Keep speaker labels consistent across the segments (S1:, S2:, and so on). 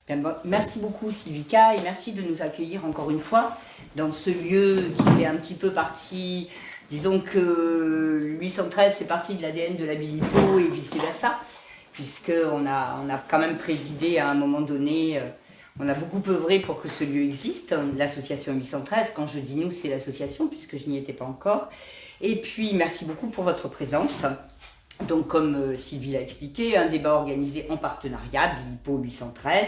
S1: Bien, bon, merci beaucoup Civica et merci de nous accueillir encore une fois dans ce lieu qui fait un petit peu partie, disons que 813 fait partie de l'ADN de la Bilipo et vice versa, puisqu'on a quand même présidé à un moment donné, on a beaucoup œuvré pour que ce lieu existe, l'association 813, quand je dis nous c'est l'association puisque je n'y étais pas encore, et puis merci beaucoup pour votre présence. Donc comme Sylvie l'a expliqué, un débat organisé en partenariat, Bilipo 813.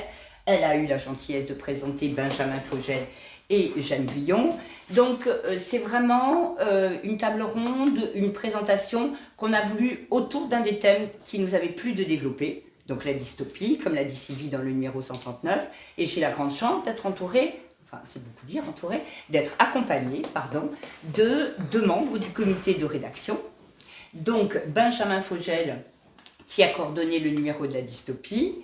S1: Elle a eu la gentillesse de présenter Benjamin Fogel et Jeanne Guyon. Donc c'est vraiment une table ronde, une présentation qu'on a voulu autour d'un des thèmes qui nous avait plu de développer. Donc la dystopie, comme l'a dit Sylvie dans le numéro 139. Et j'ai la grande chance d'être entourée, enfin c'est beaucoup dire entourée, d'être accompagnée, de deux membres du comité de rédaction. Donc Benjamin Fogel, qui a coordonné le numéro de la dystopie,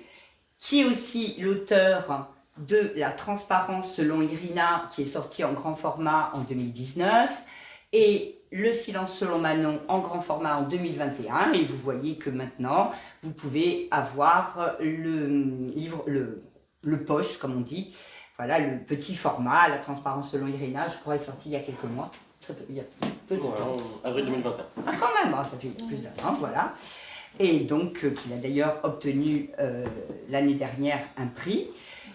S1: qui est aussi l'auteur de La transparence selon Irina, qui est sorti en grand format en 2019, et Le silence selon Manon en grand format en 2021. Et vous voyez que maintenant, vous pouvez avoir le livre, le poche, comme on dit, voilà, le petit format, La transparence selon Irina, je crois, est sorti il y a quelques mois. Il y a peu de temps.
S2: Avril 2021.
S1: Ah, quand même, ça fait plus d'un an, voilà. Et donc, qu'il a d'ailleurs obtenu l'année dernière un prix.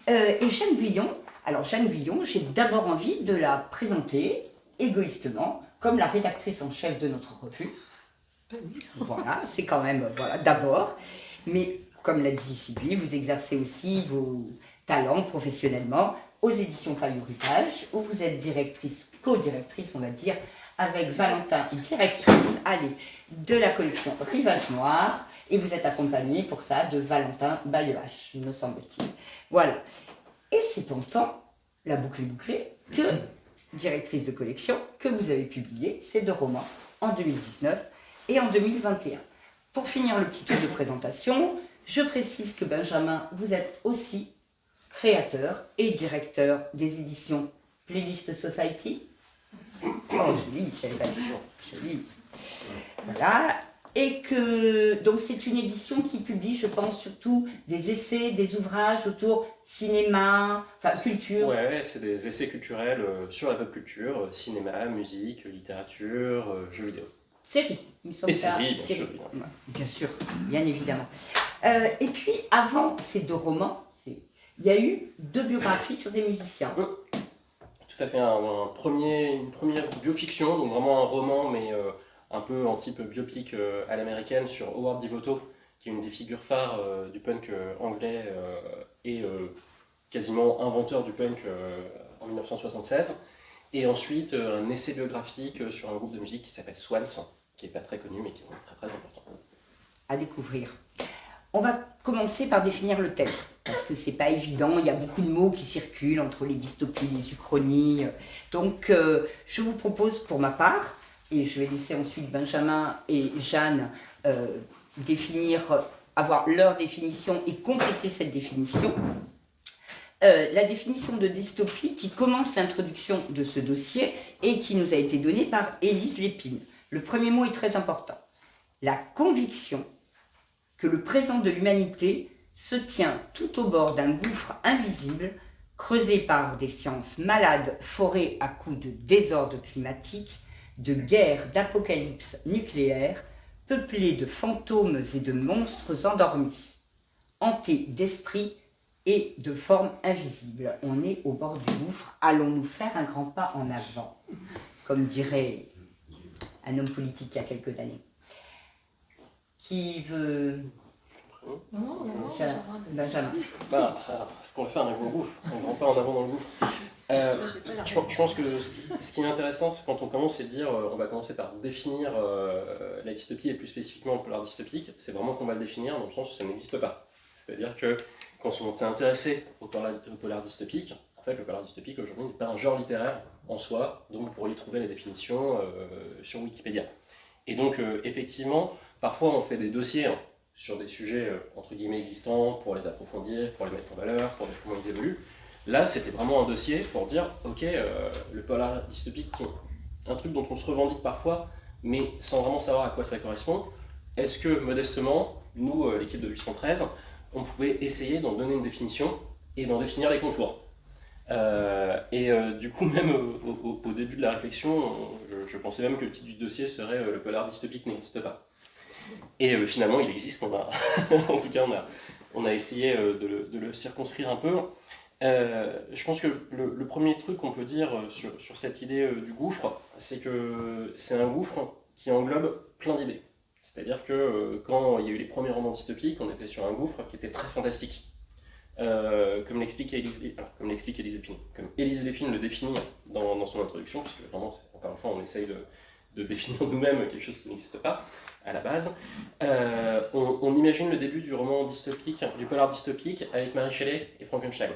S1: Et Jeanne Guyon, alors Jeanne Guyon, j'ai d'abord envie de la présenter égoïstement comme la rédactrice en chef de notre revue. Voilà, c'est quand même, voilà, d'abord. Mais comme l'a dit Sylvie, vous exercez aussi vos talents professionnellement aux éditions Paillot-Rutage, où vous êtes directrice, co-directrice, on va dire, avec Valentin, directrice, de la collection Rivage Noir, et vous êtes accompagnée pour ça de Valentin Baillevache, me semble-t-il. Voilà. Et c'est en temps, la boucle est bouclée, que, directrice de collection, que vous avez publié ces deux romans en 2019 et en 2021. Pour finir le petit tour de présentation, je précise que Benjamin, vous êtes aussi créateur et directeur des éditions Playlist Society. Oh, joli, j'avais pas dit. Joli. Voilà. Et que, donc, c'est une édition qui publie, je pense, surtout des essais, des ouvrages autour cinéma, enfin, culture.
S2: Ouais, c'est des essais culturels sur la pop culture, cinéma, musique, littérature, jeux vidéo.
S1: Série, il me semble.
S2: Et série, bien sûr.
S1: Bien sûr, bien évidemment. Et puis, avant ces deux romans, il y a eu deux biographies sur des musiciens.
S2: Tout à fait, une première biofiction, donc vraiment un roman, mais un peu en type biopic à l'américaine sur Howard Devoto, qui est une des figures phares du punk anglais et quasiment inventeur du punk en 1976. Et ensuite, un essai biographique sur un groupe de musique qui s'appelle Swans, qui n'est pas très connu, mais qui est très très important.
S1: À découvrir. On va commencer par définir le thème, parce que c'est pas évident, il y a beaucoup de mots qui circulent entre les dystopies, les uchronies. Donc je vous propose pour ma part, et je vais laisser ensuite Benjamin et Jeanne avoir leur définition et compléter cette définition. La définition de dystopie qui commence l'introduction de ce dossier et qui nous a été donnée par Élise Lépine. Le premier mot est très important. La conviction que le présent de l'humanité se tient tout au bord d'un gouffre invisible, creusé par des sciences malades forées à coups de désordre climatique, de guerres, d'apocalypse nucléaire, peuplé de fantômes et de monstres endormis, hantés d'esprits et de formes invisibles. On est au bord du gouffre, allons-nous faire un grand pas en avant, comme dirait un homme politique il y a quelques années. Qui veut...
S3: Non,
S1: Benjamin.
S2: Est-ce qu'on va faire un grand pas en avant dans le gouffre Je pense que ce qui est intéressant, c'est quand on commence, c'est de dire, on va commencer par définir la dystopie et plus spécifiquement le polar dystopique. C'est vraiment qu'on va le définir dans le sens où ça n'existe pas. C'est-à-dire que quand on s'est intéressé au polar dystopique, en fait, le polar dystopique aujourd'hui n'est pas un genre littéraire en soi, donc vous pourriez y trouver les définitions sur Wikipédia. Et donc, effectivement, parfois on fait des dossiers sur des sujets entre guillemets existants pour les approfondir, pour les mettre en valeur, pour voir comment ils évoluent. Là, c'était vraiment un dossier pour dire, ok, le polar dystopique, un truc dont on se revendique parfois, mais sans vraiment savoir à quoi ça correspond. Est-ce que, modestement, nous, l'équipe de 813, on pouvait essayer d'en donner une définition et d'en définir les contours. Du coup, même au début de la réflexion, je pensais même que le titre du dossier serait Le polar dystopique n'existe pas. Et finalement, il existe. En tout cas, on a essayé de le circonscrire un peu. Je pense que le premier truc qu'on peut dire sur cette idée du gouffre, c'est que c'est un gouffre qui englobe plein d'idées. C'est-à-dire que quand il y a eu les premiers romans dystopiques, on était sur un gouffre qui était très fantastique. Comme l'explique Élise Lépine, comme Élise Lépine le définit dans son introduction, parce que vraiment, encore une fois, on essaye de définir nous-mêmes quelque chose qui n'existe pas à la base. On imagine le début du roman dystopique, du polar dystopique, avec Mary Shelley et Frankenstein.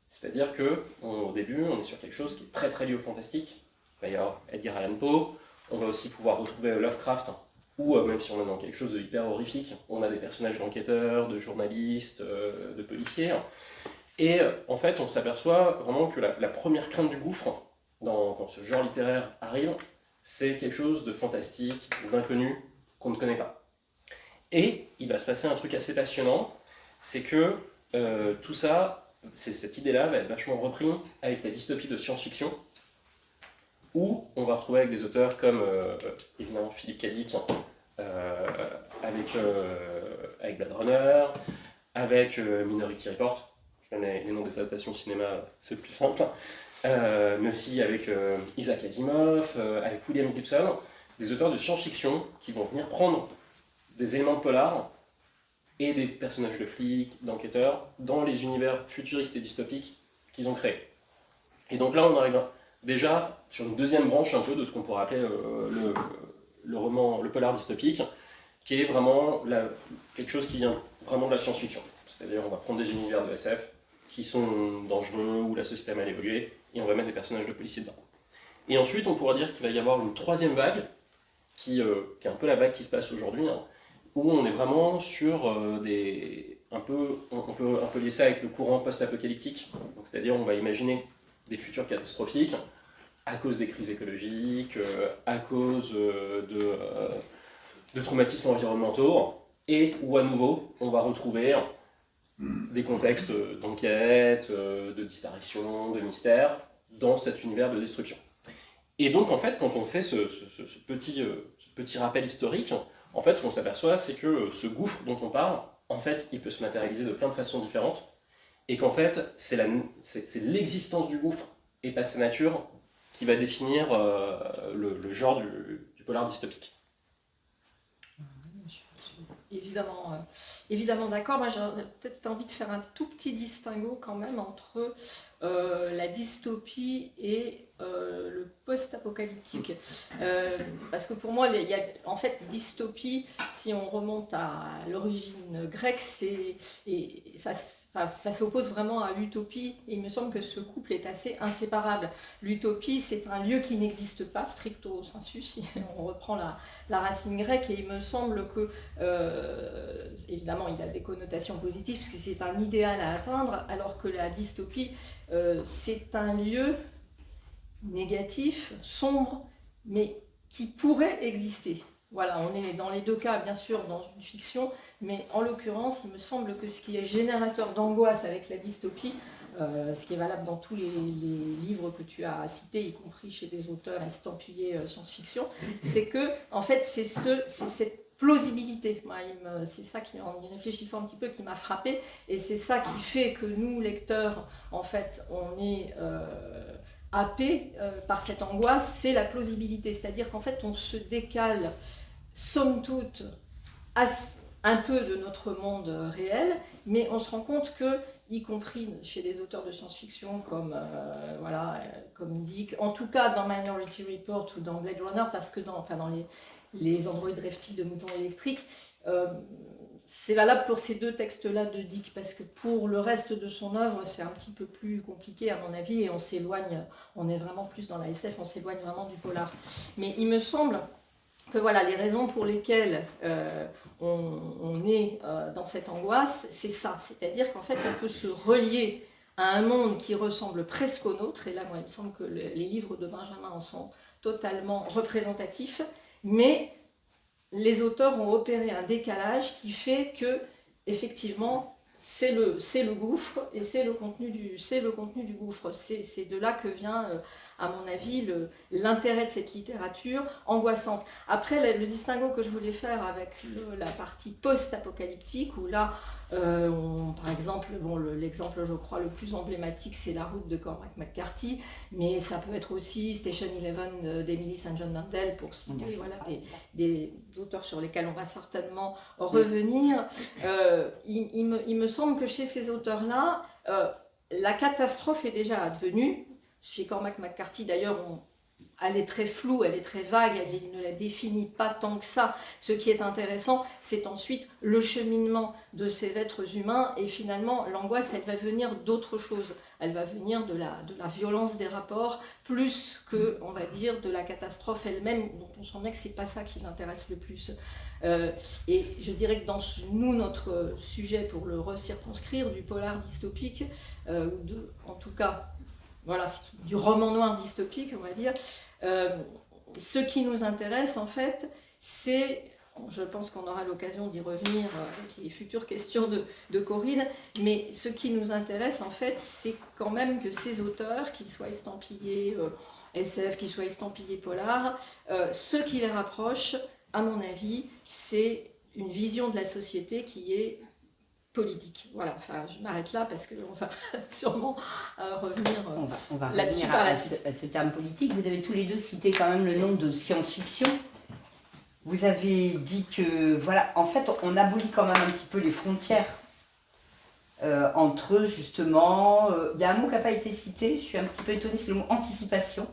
S2: C'est-à-dire qu'au début, on est sur quelque chose qui est très très lié au fantastique. Il va y avoir Edgar Allan Poe, on va aussi pouvoir retrouver Lovecraft, ou même si on est dans quelque chose de hyper horrifique, on a des personnages d'enquêteurs, de journalistes, de policiers. Et en fait, on s'aperçoit vraiment que la première crainte du gouffre, quand ce genre littéraire arrive, c'est quelque chose de fantastique, d'inconnu, qu'on ne connaît pas. Et il va se passer un truc assez passionnant, c'est que tout ça, cette idée-là va être vachement reprise avec la dystopie de science-fiction, où on va retrouver avec des auteurs comme évidemment Philippe K. Dick, avec Blade Runner, avec Minority Report, je donne les noms des adaptations cinéma, c'est le plus simple, mais aussi avec Isaac Asimov, avec William Gibson, des auteurs de science-fiction qui vont venir prendre des éléments de polar et des personnages de flics, d'enquêteurs, dans les univers futuristes et dystopiques qu'ils ont créés. Et donc là, on arrive déjà sur une deuxième branche un peu de ce qu'on pourrait appeler le polar dystopique, qui est vraiment quelque chose qui vient vraiment de la science-fiction. C'est-à-dire on va prendre des univers de SF qui sont dangereux, où la société a mal évolué, et on va mettre des personnages de policiers dedans. Et ensuite, on pourra dire qu'il va y avoir une troisième vague, qui est un peu la vague qui se passe aujourd'hui, où on est vraiment sur on peut un peu lier ça avec le courant post-apocalyptique, c'est-à-dire on va imaginer des futurs catastrophiques à cause des crises écologiques, à cause de traumatismes environnementaux, et où à nouveau on va retrouver des contextes d'enquête, de disparition, de mystère, dans cet univers de destruction. Et donc en fait, quand on fait ce petit rappel historique, en fait, ce qu'on s'aperçoit, c'est que ce gouffre dont on parle, en fait, il peut se matérialiser de plein de façons différentes, et qu'en fait, c'est l'existence du gouffre et pas sa nature qui va définir le genre du polar dystopique.
S3: Évidemment d'accord. Moi, j'aurais peut-être envie de faire un tout petit distinguo quand même entre la dystopie et le post-apocalyptique. Parce que pour moi, il y a en fait dystopie, si on remonte à l'origine grecque, et ça s'oppose vraiment à l'utopie. Et il me semble que ce couple est assez inséparable. L'utopie, c'est un lieu qui n'existe pas, stricto sensu, si on reprend la racine grecque, et il me semble que, évidemment, il a des connotations positives, puisque c'est un idéal à atteindre, alors que la dystopie, c'est un lieu négatif, sombre, mais qui pourrait exister. Voilà, on est dans les deux cas, bien sûr, dans une fiction, mais en l'occurrence, il me semble que ce qui est générateur d'angoisse avec la dystopie, ce qui est valable dans tous les livres que tu as cités, y compris chez des auteurs estampillés science-fiction, c'est que, en fait, c'est cette plausibilité. C'est ça qui, en y réfléchissant un petit peu, qui m'a frappée, et c'est ça qui fait que nous, lecteurs, en fait, on est happés par cette angoisse, c'est la plausibilité. C'est-à-dire qu'en fait, on se décale, somme toute, un peu de notre monde réel, mais on se rend compte que, y compris chez des auteurs de science-fiction comme Dick, en tout cas dans Minority Report ou dans Blade Runner, parce que dans les androïdes reptiles de moutons électriques, c'est valable pour ces deux textes-là de Dick, parce que pour le reste de son œuvre, c'est un petit peu plus compliqué à mon avis, et on est vraiment plus dans la SF, on s'éloigne vraiment du polar. Mais il me semble que voilà, les raisons pour lesquelles on est dans cette angoisse, c'est ça, c'est-à-dire qu'en fait on peut se relier à un monde qui ressemble presque au nôtre, et là moi il me semble que les livres de Benjamin en sont totalement représentatifs, mais les auteurs ont opéré un décalage qui fait que, effectivement, c'est le gouffre et c'est le contenu du gouffre. C'est de là que vient, à mon avis, l'intérêt de cette littérature angoissante. Après, le distinguo que je voulais faire avec la partie post-apocalyptique, où là, par exemple, l'exemple, je crois, le plus emblématique, c'est La Route de Cormac McCarthy, mais ça peut être aussi Station Eleven d'Emily St. John Mandel, pour citer des auteurs sur lesquels on va certainement revenir. Il me semble que chez ces auteurs-là, la catastrophe est déjà advenue. Chez Cormac McCarthy, d'ailleurs, elle est très floue, elle est très vague, il ne la définit pas tant que ça. Ce qui est intéressant, c'est ensuite le cheminement de ces êtres humains, et finalement, l'angoisse, elle va venir d'autre chose. Elle va venir de la violence des rapports, plus que, on va dire, de la catastrophe elle-même, dont on sent bien que c'est pas ça qui l'intéresse le plus. Et je dirais que dans notre sujet, pour le recirconscrire, du polar dystopique, en tout cas, voilà, du roman noir dystopique, on va dire, ce qui nous intéresse, en fait, c'est, je pense qu'on aura l'occasion d'y revenir avec les futures questions de Corinne, mais ce qui nous intéresse, en fait, c'est quand même que ces auteurs, qu'ils soient estampillés SF, qu'ils soient estampillés polar, ce qui les rapproche, à mon avis, c'est une vision de la société qui est politique. Voilà, enfin, je m'arrête là parce qu'on va sûrement revenir
S1: on va
S3: là-dessus
S1: revenir
S3: par la
S1: à
S3: suite.
S1: ce terme politique. Vous avez tous les deux cité quand même le nom de science-fiction. Vous avez dit que, voilà, en fait, on abolit quand même un petit peu les frontières entre eux, justement. Il y a un mot qui n'a pas été cité, je suis un petit peu étonnée, c'est le mot anticipation.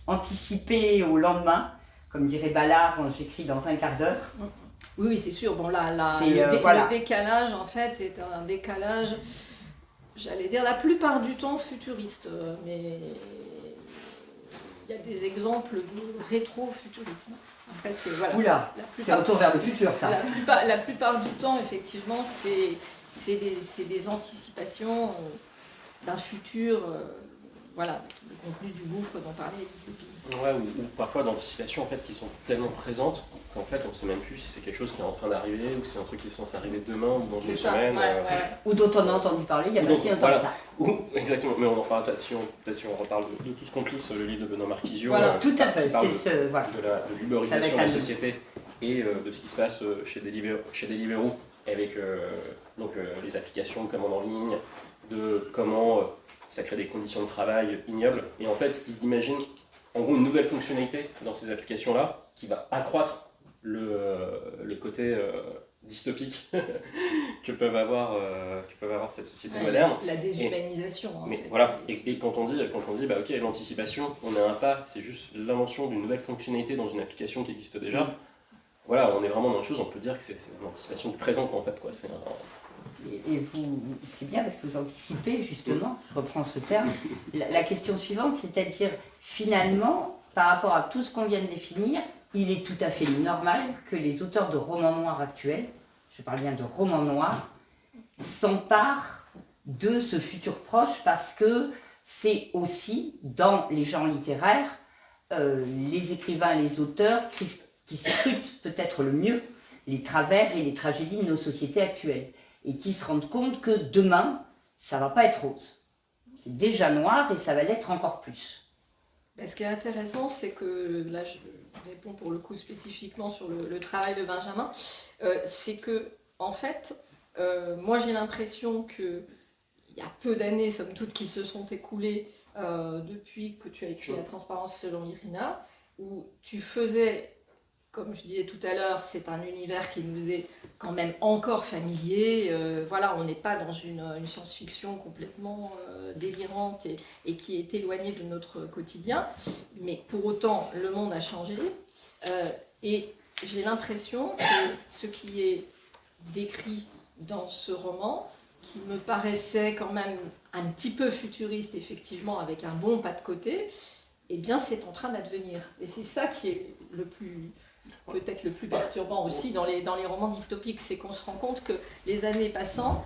S1: Anticiper au lendemain, comme dirait Ballard, j'écris dans un quart d'heure.
S3: Oui, c'est sûr. Bon, là,
S1: voilà.
S3: le décalage, en fait, est un décalage, j'allais dire, la plupart du temps futuriste. Mais il y a des exemples de rétro-futurisme. En fait, c'est, voilà,
S1: Oula, c'est un retour vers le futur, ça.
S3: La plupart du temps, effectivement, c'est des anticipations d'un futur, voilà, le contenu du gouffre dont parlait Elise.
S2: Ouais, ou parfois d'anticipation en fait qui sont tellement présentes qu'en fait on ne sait même plus si c'est quelque chose qui est en train d'arriver ou si c'est un truc qui est censé arriver demain ou dans une semaine.
S1: Ou dont on a entendu parler il n'y a pas si longtemps que ça.
S2: Exactement, mais on en parle peut-être si on reparle de Tous complices, le livre de Benoît Marquisio,
S1: tout à fait,
S2: c'est voilà. de l'uberisation de la société et de ce qui se passe chez Deliveroo avec les applications de commande en ligne, de comment ça crée des conditions de travail ignobles. Et en fait, il imagine en gros une nouvelle fonctionnalité dans ces applications-là qui va accroître le côté dystopique que peuvent avoir cette société moderne.
S3: La déshumanisation.
S2: Mais voilà, et quand on dit bah ok, l'anticipation, on a un pas, c'est juste l'invention d'une nouvelle fonctionnalité dans une application qui existe déjà. Voilà, on est vraiment dans une chose, on peut dire que c'est l'anticipation du présent en fait, quoi.
S1: Et vous, c'est bien parce que vous anticipez justement, je reprends ce terme, la question suivante, c'est-à-dire finalement, par rapport à tout ce qu'on vient de définir, il est tout à fait normal que les auteurs de romans noirs actuels, je parle bien de romans noirs, s'emparent de ce futur proche parce que c'est aussi dans les genres littéraires les écrivains et les auteurs qui scrutent peut-être le mieux les travers et les tragédies de nos sociétés actuelles. Et qui se rendent compte que demain, ça ne va pas être rose. C'est déjà noir et ça va l'être encore plus.
S3: Ce qui est intéressant, c'est que, là je réponds pour le coup spécifiquement sur le travail de Benjamin, c'est que, en fait, moi j'ai l'impression qu'il y a peu d'années, somme toute, qui se sont écoulées depuis que tu as écrit La transparence selon Irina, où tu faisais, comme je disais tout à l'heure, c'est un univers qui nous est quand même encore familier. Voilà, on n'est pas dans une science-fiction complètement délirante et qui est éloignée de notre quotidien. Mais pour autant, le monde a changé. Et j'ai l'impression que ce qui est décrit dans ce roman, qui me paraissait quand même un petit peu futuriste, effectivement, avec un bon pas de côté, eh bien, c'est en train d'advenir. Et c'est ça qui est peut-être le plus perturbant aussi dans les romans dystopiques, c'est qu'on se rend compte que les années passant,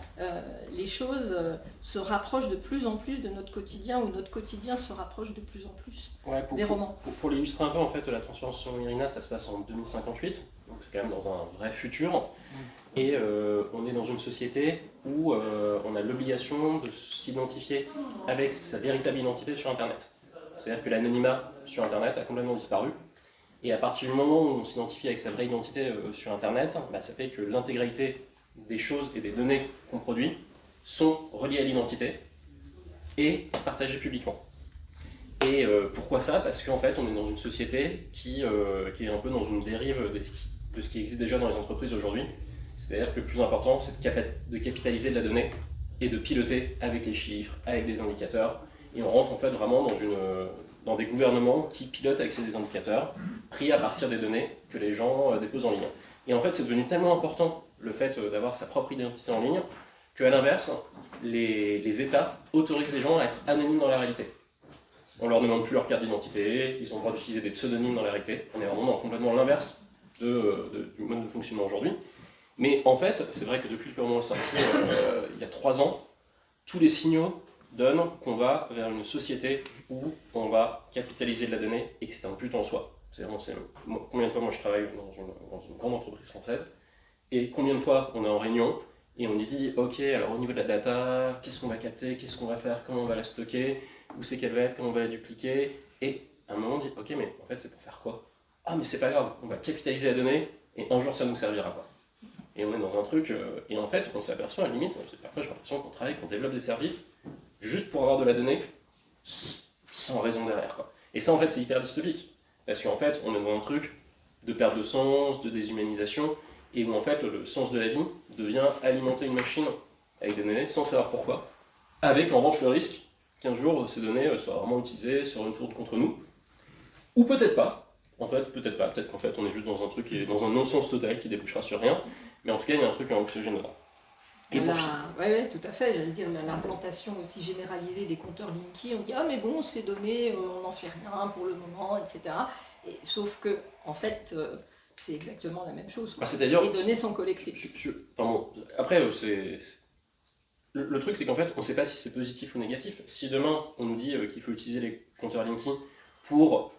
S3: les choses se rapprochent de plus en plus de notre quotidien, ou notre quotidien se rapproche de plus en plus des romans.
S2: Pour l'illustrer un peu, en fait, La transparence selon Irina, ça se passe en 2058, donc c'est quand même dans un vrai futur. Et on est dans une société où on a l'obligation de s'identifier avec sa véritable identité sur Internet. C'est-à-dire que l'anonymat sur Internet a complètement disparu. Et à partir du moment où on s'identifie avec sa vraie identité sur Internet, ça fait que l'intégralité des choses et des données qu'on produit sont reliées à l'identité et partagées publiquement. Et pourquoi ça? Parce qu'en fait, on est dans une société qui est un peu dans une dérive de ce qui existe déjà dans les entreprises aujourd'hui. C'est-à-dire que le plus important, c'est de capitaliser de la donnée et de piloter avec les chiffres, avec des indicateurs. Et on rentre en fait vraiment dans des gouvernements qui pilotent avec ces indicateurs pris à partir des données que les gens déposent en ligne. Et en fait, c'est devenu tellement important le fait d'avoir sa propre identité en ligne qu'à l'inverse, les États autorisent les gens à être anonymes dans la réalité. On leur demande plus leur carte d'identité, ils ont le droit d'utiliser des pseudonymes dans la réalité. On est vraiment dans complètement l'inverse du mode de fonctionnement aujourd'hui. Mais en fait, c'est vrai que depuis que le roman est sorti, il y a 3 ans, tous les signaux donnent qu'on va vers une société où on va capitaliser de la donnée et que c'est un but en soi. Combien de fois moi je travaille dans une grande entreprise française et combien de fois on est en réunion et on lui dit ok, alors au niveau de la data, qu'est-ce qu'on va capter, qu'est-ce qu'on va faire, comment on va la stocker, où c'est qu'elle va être, comment on va la dupliquer, et à un moment on dit ok, mais en fait c'est pour faire quoi? Ah mais c'est pas grave, on va capitaliser la donnée et un jour ça nous servira quoi. Et on est dans un truc, et en fait on s'aperçoit à la limite, parfois j'ai l'impression qu'on travaille, qu'on développe des services juste pour avoir de la donnée sans raison derrière quoi. Et ça en fait c'est hyper dystopique, parce qu'en fait on est dans un truc de perte de sens, de déshumanisation, et où en fait le sens de la vie devient alimenter une machine avec des données sans savoir pourquoi, avec en revanche le risque qu'un jour ces données soient vraiment utilisées, se retournent contre nous, ou peut-être pas. En fait, peut-être qu'en fait on est juste dans un truc, dans un non-sens total qui débouchera sur rien, mais en tout cas il y a un truc en oxygène dedans.
S3: Oui, tout à fait. J'allais dire l'implantation aussi généralisée des compteurs Linky. On dit ah mais bon, ces données, on n'en fait rien pour le moment, etc. Et, sauf que en fait, c'est exactement la même chose. Les données sont collectées.
S2: Après, le truc, c'est qu'en fait, on ne sait pas si c'est positif ou négatif. Si demain on nous dit qu'il faut utiliser les compteurs Linky pour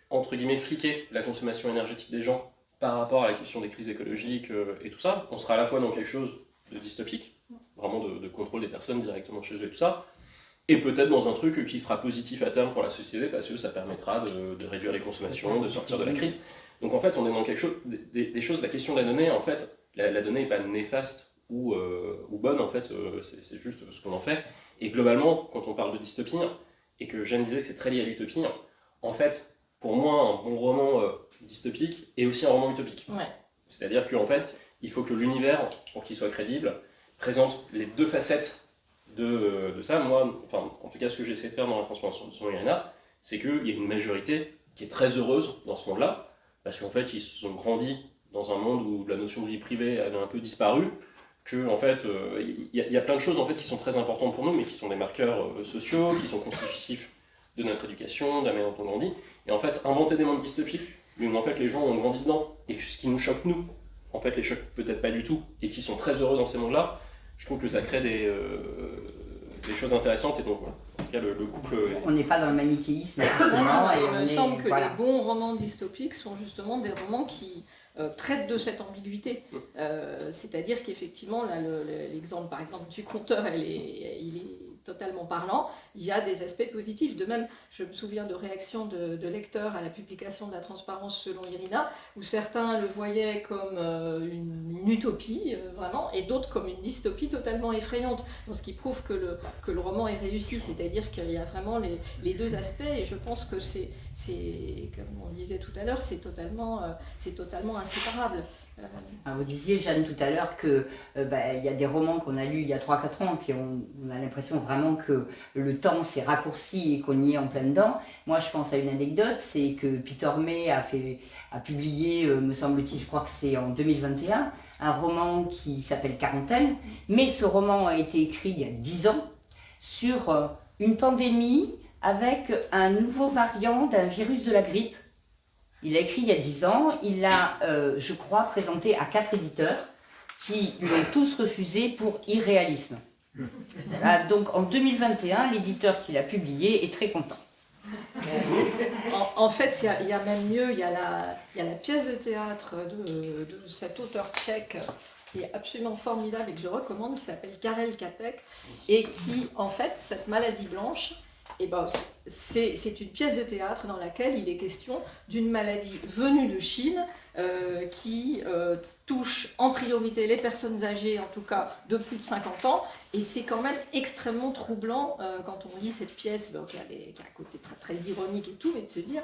S2: entre guillemets fliquer la consommation énergétique des gens par rapport à la question des crises écologiques et tout ça, on sera à la fois dans quelque chose de dystopique, vraiment de contrôle des personnes directement chez eux et tout ça, et peut-être dans un truc qui sera positif à terme pour la société parce que ça permettra de réduire les consommations, de sortir de la crise. Donc en fait on est dans quelque chose, des choses, la question de la donnée, en fait, la donnée n'est pas néfaste ou bonne, en fait, c'est juste ce qu'on en fait. Et globalement, quand on parle de dystopie, et que Jeanne disait que c'est très lié à l'utopie, en fait, pour moi, un bon roman dystopique est aussi un roman utopique.
S3: Ouais.
S2: C'est-à-dire qu'en fait, il faut que l'univers, pour qu'il soit crédible, présente les deux facettes de ça. Moi, en tout cas, ce que j'essaie de faire dans la transformation de Irina, c'est qu'il y a une majorité qui est très heureuse dans ce monde-là, parce qu'en fait, ils se sont grandis dans un monde où la notion de vie privée avait un peu disparu, que en fait, il y a plein de choses en fait qui sont très importantes pour nous, mais qui sont des marqueurs sociaux, qui sont constitutifs de notre éducation, de la manière dont on grandit. Et en fait, inventer des mondes dystopiques, mais où en fait les gens ont grandi dedans, et que ce qui nous choque nous, en fait les choque peut-être pas du tout, et qui sont très heureux dans ces mondes-là, je trouve que ça crée des choses intéressantes, et donc voilà. En tout cas le couple...
S1: On n'est pas dans le manichéisme,
S3: il me semble que les bons romans dystopiques sont justement des romans qui traitent de cette ambiguïté. C'est-à-dire qu'effectivement, là, l'exemple par exemple du conteur, il est totalement parlant, il y a des aspects positifs. De même, je me souviens de réactions de lecteurs à la publication de La transparence selon Irina, où certains le voyaient comme une utopie, vraiment, et d'autres comme une dystopie totalement effrayante. Donc, ce qui prouve que le roman est réussi, c'est-à-dire qu'il y a vraiment les deux aspects, et je pense que c'est comme on disait tout à l'heure, c'est totalement inséparable.
S1: Vous disiez, Jeanne, tout à l'heure qu'il y a des romans qu'on a lus il y a 3-4 ans, puis on a l'impression vraiment que le temps s'est raccourci et qu'on y est en plein dedans. Moi, je pense à une anecdote, c'est que Peter May a publié, me semble-t-il, je crois que c'est en 2021, un roman qui s'appelle Quarantaine, mais ce roman a été écrit il y a 10 ans sur une pandémie avec un nouveau variant d'un virus de la grippe. Il a écrit il y a 10 ans, il l'a, je crois, présenté à 4 éditeurs qui l'ont tous refusé pour irréalisme. Donc en 2021, l'éditeur qui l'a publié est très content.
S3: En fait, il y a même mieux, il y a la pièce de théâtre de cet auteur tchèque qui est absolument formidable et que je recommande, qui s'appelle Karel Capek, et qui, en fait, cette maladie blanche, c'est une pièce de théâtre dans laquelle il est question d'une maladie venue de Chine qui touche en priorité les personnes âgées, en tout cas de plus de 50 ans, et c'est quand même extrêmement troublant quand on lit cette pièce, qui a un côté très, très ironique et tout, mais de se dire,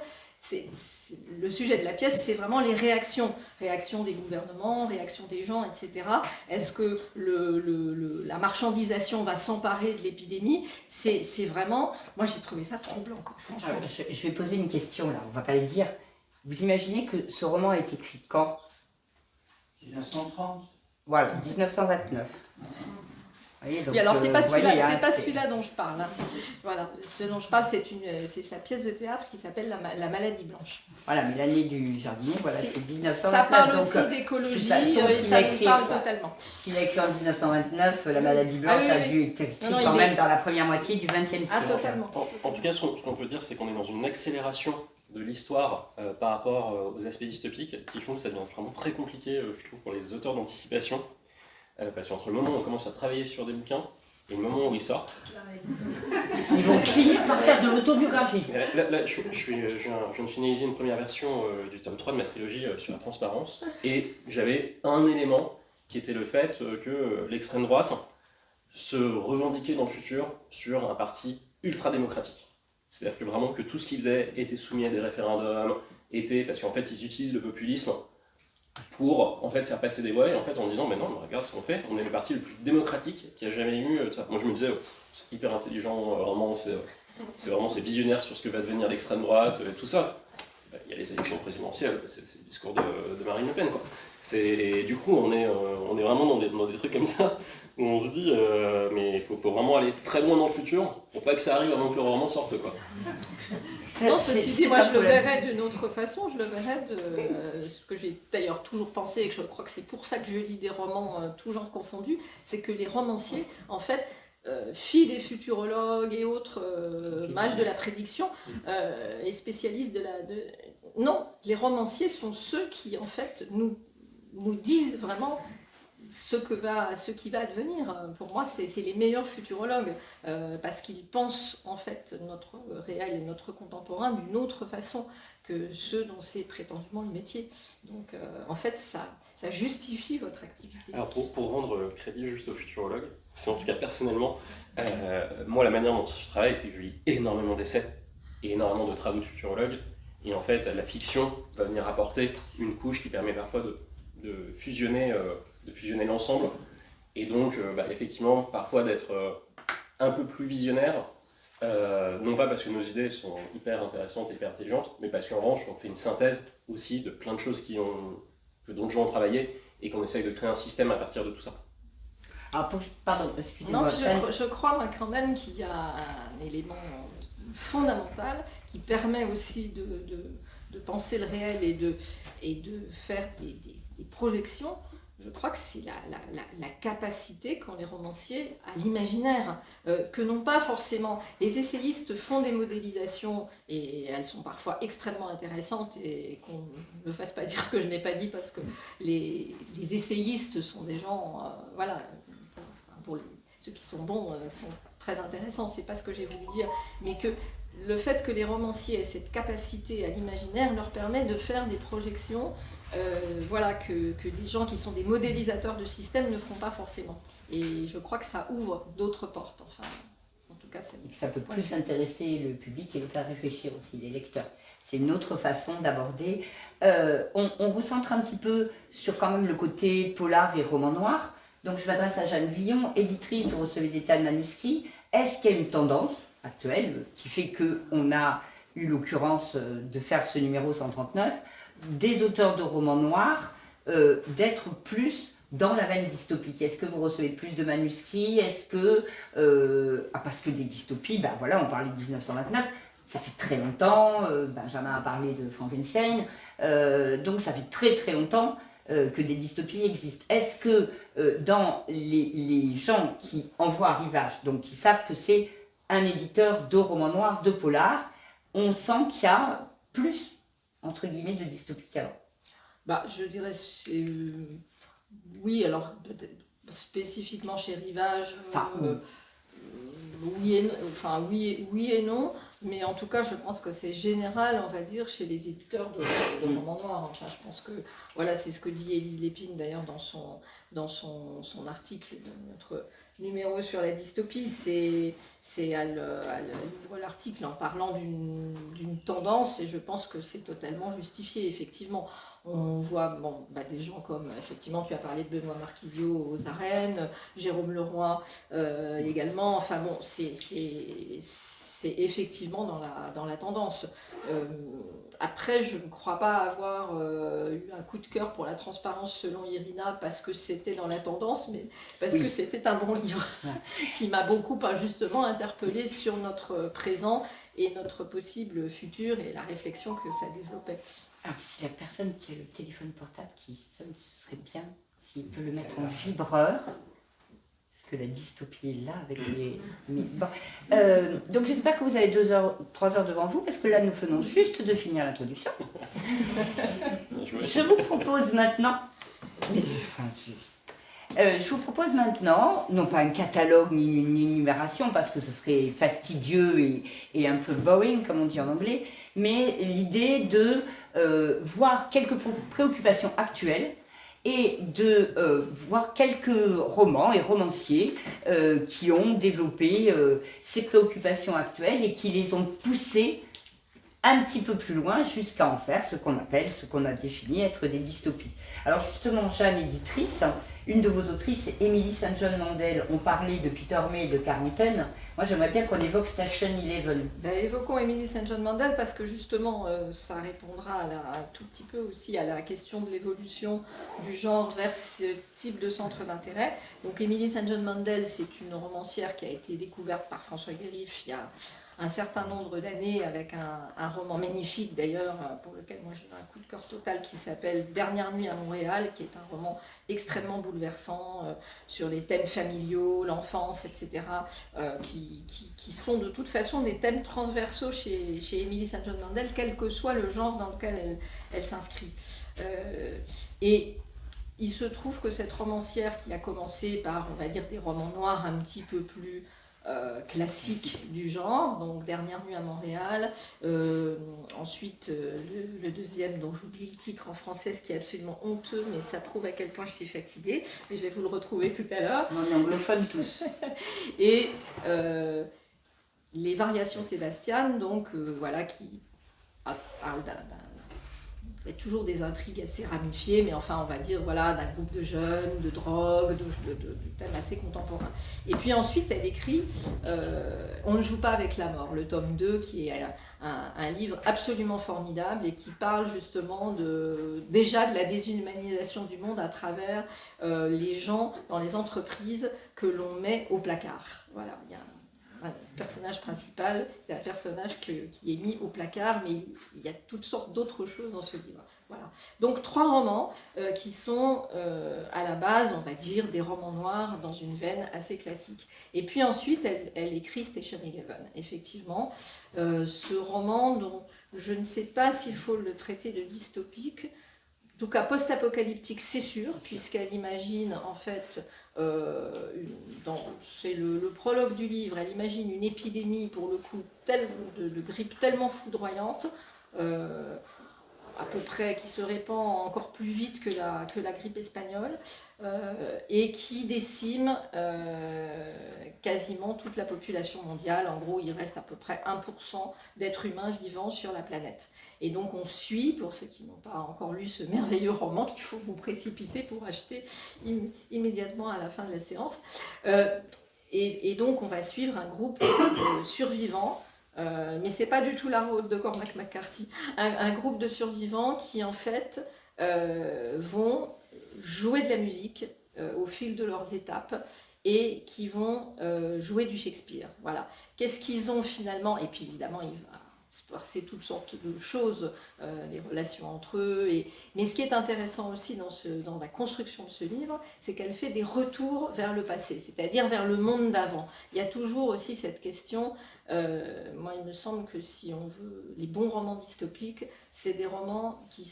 S3: le sujet de la pièce, c'est vraiment les réactions des gouvernements, réactions des gens, etc. Est-ce que la marchandisation va s'emparer de l'épidémie? C'est vraiment, moi j'ai trouvé ça troublant, franchement.
S1: Alors, je vais poser une question là, on va pas le dire. Vous imaginez que ce roman a été écrit quand?
S4: 1930.
S1: Voilà, 1929. Voyez, donc,
S3: Oui, alors c'est pas celui-là, c'est pas
S1: c'est-
S3: celui-là dont je parle. Hein. Voilà, ce dont je parle, c'est sa pièce de théâtre qui s'appelle La maladie blanche.
S1: Voilà, mais l'année du jardinier, voilà, c'est 1929.
S3: Ça parle
S1: donc,
S3: aussi d'écologie,
S1: de toute façon,
S3: et
S1: s'il
S3: ça
S1: a
S3: me
S1: écrit-
S3: parle totalement.
S1: S'il a écrit en 1929, la maladie blanche
S3: Ah oui,
S1: a
S3: oui.
S1: dû être écrite
S3: Non,
S1: quand
S3: il
S1: même
S3: est-
S1: dans la première moitié du XXe siècle.
S3: Ah, totalement.
S2: En tout cas, ce qu'on peut dire, c'est qu'on est dans une accélération de l'histoire par rapport aux aspects dystopiques qui font que ça devient vraiment très compliqué, je trouve, pour les auteurs d'anticipation. Parce qu'entre le moment où on commence à travailler sur des bouquins et le moment où ils sortent,
S1: Ils vont finir par faire de l'autobiographie.
S2: là, je viens de finaliser une première version du tome 3 de ma trilogie sur la transparence, et j'avais un élément qui était le fait que l'extrême droite se revendiquait dans le futur sur un parti ultra démocratique. C'est-à-dire que vraiment que tout ce qu'ils faisaient était soumis à des référendums, parce qu'en fait ils utilisent le populisme pour en fait faire passer des voix, et en fait en disant mais non, mais regarde ce qu'on fait, on est le parti le plus démocratique qu'il y a jamais eu. Moi je me disais c'est hyper intelligent, vraiment c'est visionnaire sur ce que va devenir l'extrême droite et tout ça. Il y a les élections présidentielles, c'est le discours de Marine Le Pen quoi. Du coup on est vraiment dans des trucs comme ça où on se dit mais il faut vraiment aller très loin dans le futur pour pas que ça arrive avant que le roman sorte quoi.
S3: Non, ceci dit, moi je le verrais d'une autre façon, je le verrais de ce que j'ai d'ailleurs toujours pensé, et que je crois que c'est pour ça que je lis des romans tous genres confondus, c'est que les romanciers, en fait, filles des futurologues et autres mages de la prédiction et spécialistes Non, les romanciers sont ceux qui, en fait, nous disent vraiment ce qui va advenir. Pour moi, c'est les meilleurs futurologues, parce qu'ils pensent en fait notre réel et notre contemporain d'une autre façon que ceux dont c'est prétendument le métier. Donc en fait, ça justifie votre activité.
S2: Alors pour rendre crédit juste aux futurologues, c'est en tout cas personnellement, moi la manière dont je travaille, c'est que je lis énormément d'essais et énormément de travaux de futurologues, et en fait la fiction va venir apporter une couche qui permet parfois de fusionner l'ensemble, et donc effectivement parfois d'être un peu plus visionnaire, non pas parce que nos idées sont hyper intéressantes et hyper intelligentes, mais parce qu'en revanche on fait une synthèse aussi de plein de choses que d'autres gens ont travaillé, et qu'on essaye de créer un système à partir de tout ça.
S1: Ah, pardon, excusez-moi.
S3: Non, je crois moi, quand même qu'il y a un élément fondamental qui permet aussi de penser le réel et de faire des projections. Je crois que c'est la capacité qu'ont les romanciers à l'imaginaire, que n'ont pas forcément. Les essayistes font des modélisations, et elles sont parfois extrêmement intéressantes, et qu'on ne me fasse pas dire que je n'ai pas dit, parce que les essayistes sont des gens, voilà, pour ceux qui sont bons, sont très intéressants, c'est pas ce que j'ai voulu dire, mais que le fait que les romanciers aient cette capacité à l'imaginaire leur permet de faire des projections voilà, que des gens qui sont des modélisateurs de systèmes ne font pas forcément. Et je crois que ça ouvre d'autres portes. Enfin, en tout cas,
S1: ça peut plus intéresser le public et le faire réfléchir aussi, les lecteurs. C'est une autre façon d'aborder. On recentre un petit peu sur quand même le côté polar et roman noir. Donc je m'adresse à Jeanne Guillon, éditrice, vous recevez des tas de manuscrits. Est-ce qu'il y a une tendance actuelle qui fait qu'on a eu l'occurrence de faire ce numéro 139, des auteurs de romans noirs, d'être plus dans la veine dystopique? Est-ce que vous recevez plus de manuscrits? Est-ce que... parce que des dystopies, ben voilà, on parlait de 1929, ça fait très longtemps, Benjamin a parlé de Frankenstein, donc ça fait très très longtemps que des dystopies existent. Est-ce que dans les gens qui envoient à Rivage, donc qui savent que c'est un éditeur de romans noirs, de polar, on sent qu'il y a plus, entre guillemets, de dystopie qu'avant?
S3: Je dirais c'est Oui, alors spécifiquement chez Rivage,
S1: Enfin,
S3: oui et non, mais en tout cas, je pense que c'est général, on va dire, chez les éditeurs de romans noirs. Enfin, je pense que voilà, c'est ce que dit Élise Lépine d'ailleurs dans son article de notre numéro sur la dystopie. Elle ouvre l'article en parlant d'une tendance, et je pense que c'est totalement justifié, effectivement. On voit des gens comme, effectivement, tu as parlé de Benoît Marquisio aux arènes, Jérôme Leroy également. Enfin bon, c'est effectivement dans la tendance. Après, je ne crois pas avoir eu un coup de cœur pour la transparence selon Irina parce que c'était dans la tendance, mais parce que c'était un bon livre qui m'a beaucoup justement interpellée sur notre présent et notre possible futur et la réflexion que ça développait.
S1: Alors, si la personne qui a le téléphone portable qui sonne, ce serait bien s'il peut le mettre en vibreur, parce que la dystopie est là avec les... Bon. Donc, j'espère que vous avez 3 heures devant vous, parce que là, nous venons juste de finir l'introduction. Je vous propose maintenant... je vous propose maintenant, non pas un catalogue ni une énumération, parce que ce serait fastidieux et un peu boring, comme on dit en anglais, mais l'idée de voir quelques préoccupations actuelles et de voir quelques romans et romanciers qui ont développé ces préoccupations actuelles et qui les ont poussées un petit peu plus loin jusqu'à en faire ce qu'on appelle, ce qu'on a défini être des dystopies. Alors justement, Jeanne, éditrice, une de vos autrices, Emily St. John Mandel, ont parlé de Peter May de quarantaine. Moi, j'aimerais bien qu'on évoque Station 11.
S3: Évoquons Emily St. John Mandel parce que justement, ça répondra un tout petit peu aussi à la question de l'évolution du genre vers ce type de centre d'intérêt. Donc Emily St. John Mandel, c'est une romancière qui a été découverte par François Guérif il y a un certain nombre d'années avec un roman magnifique d'ailleurs pour lequel moi j'ai un coup de cœur total qui s'appelle Dernière nuit à Montréal, qui est un roman extrêmement bouleversant sur les thèmes familiaux, l'enfance, etc. Qui sont de toute façon des thèmes transversaux chez Emily St. John Mandel, quel que soit le genre dans lequel elle s'inscrit. Et il se trouve que cette romancière qui a commencé par, on va dire, des romans noirs un petit peu plus classique du genre, donc Dernière nuit à Montréal, ensuite le deuxième dont j'oublie le titre en français, ce qui est absolument honteux, mais ça prouve à quel point je suis fatiguée, mais je vais vous le retrouver tout à l'heure.
S1: On est anglophones tous.
S3: Et les variations Sébastien, donc voilà, qui parlent c'est toujours des intrigues assez ramifiées, mais enfin on va dire voilà, d'un groupe de jeunes, de drogue, de thèmes assez contemporains. Et puis ensuite elle écrit On ne joue pas avec la mort, le tome 2, qui est un livre absolument formidable et qui parle justement déjà de la déshumanisation du monde à travers les gens dans les entreprises que l'on met au placard. Voilà, il y a un personnage principal, c'est un personnage qui est mis au placard, mais il y a toutes sortes d'autres choses dans ce livre. Voilà. Donc 3 romans qui sont à la base, on va dire, des romans noirs dans une veine assez classique. Et puis ensuite, elle écrit Station 11, effectivement. Ce roman dont je ne sais pas s'il faut le traiter de dystopique, en tout cas post-apocalyptique, c'est sûr, puisqu'elle imagine en fait... c'est le prologue du livre, elle imagine une épidémie pour le coup de grippe tellement foudroyante, à peu près, qui se répand encore plus vite que la grippe espagnole, et qui décime quasiment toute la population mondiale. En gros, il reste à peu près 1% d'êtres humains vivants sur la planète. Et donc on suit, pour ceux qui n'ont pas encore lu ce merveilleux roman qu'il faut vous précipiter pour acheter immédiatement à la fin de la séance, et donc on va suivre un groupe de survivants, mais c'est pas du tout la route de Cormac McCarthy, un groupe de survivants qui en fait vont jouer de la musique au fil de leurs étapes et qui vont jouer du Shakespeare. Voilà. Qu'est-ce qu'ils ont finalement? Et puis évidemment, il va se passer toutes sortes de choses, les relations entre eux. Mais ce qui est intéressant aussi dans la construction de ce livre, c'est qu'elle fait des retours vers le passé, c'est-à-dire vers le monde d'avant. Il y a toujours aussi cette question, moi il me semble que si on veut les bons romans dystopiques, c'est des romans qui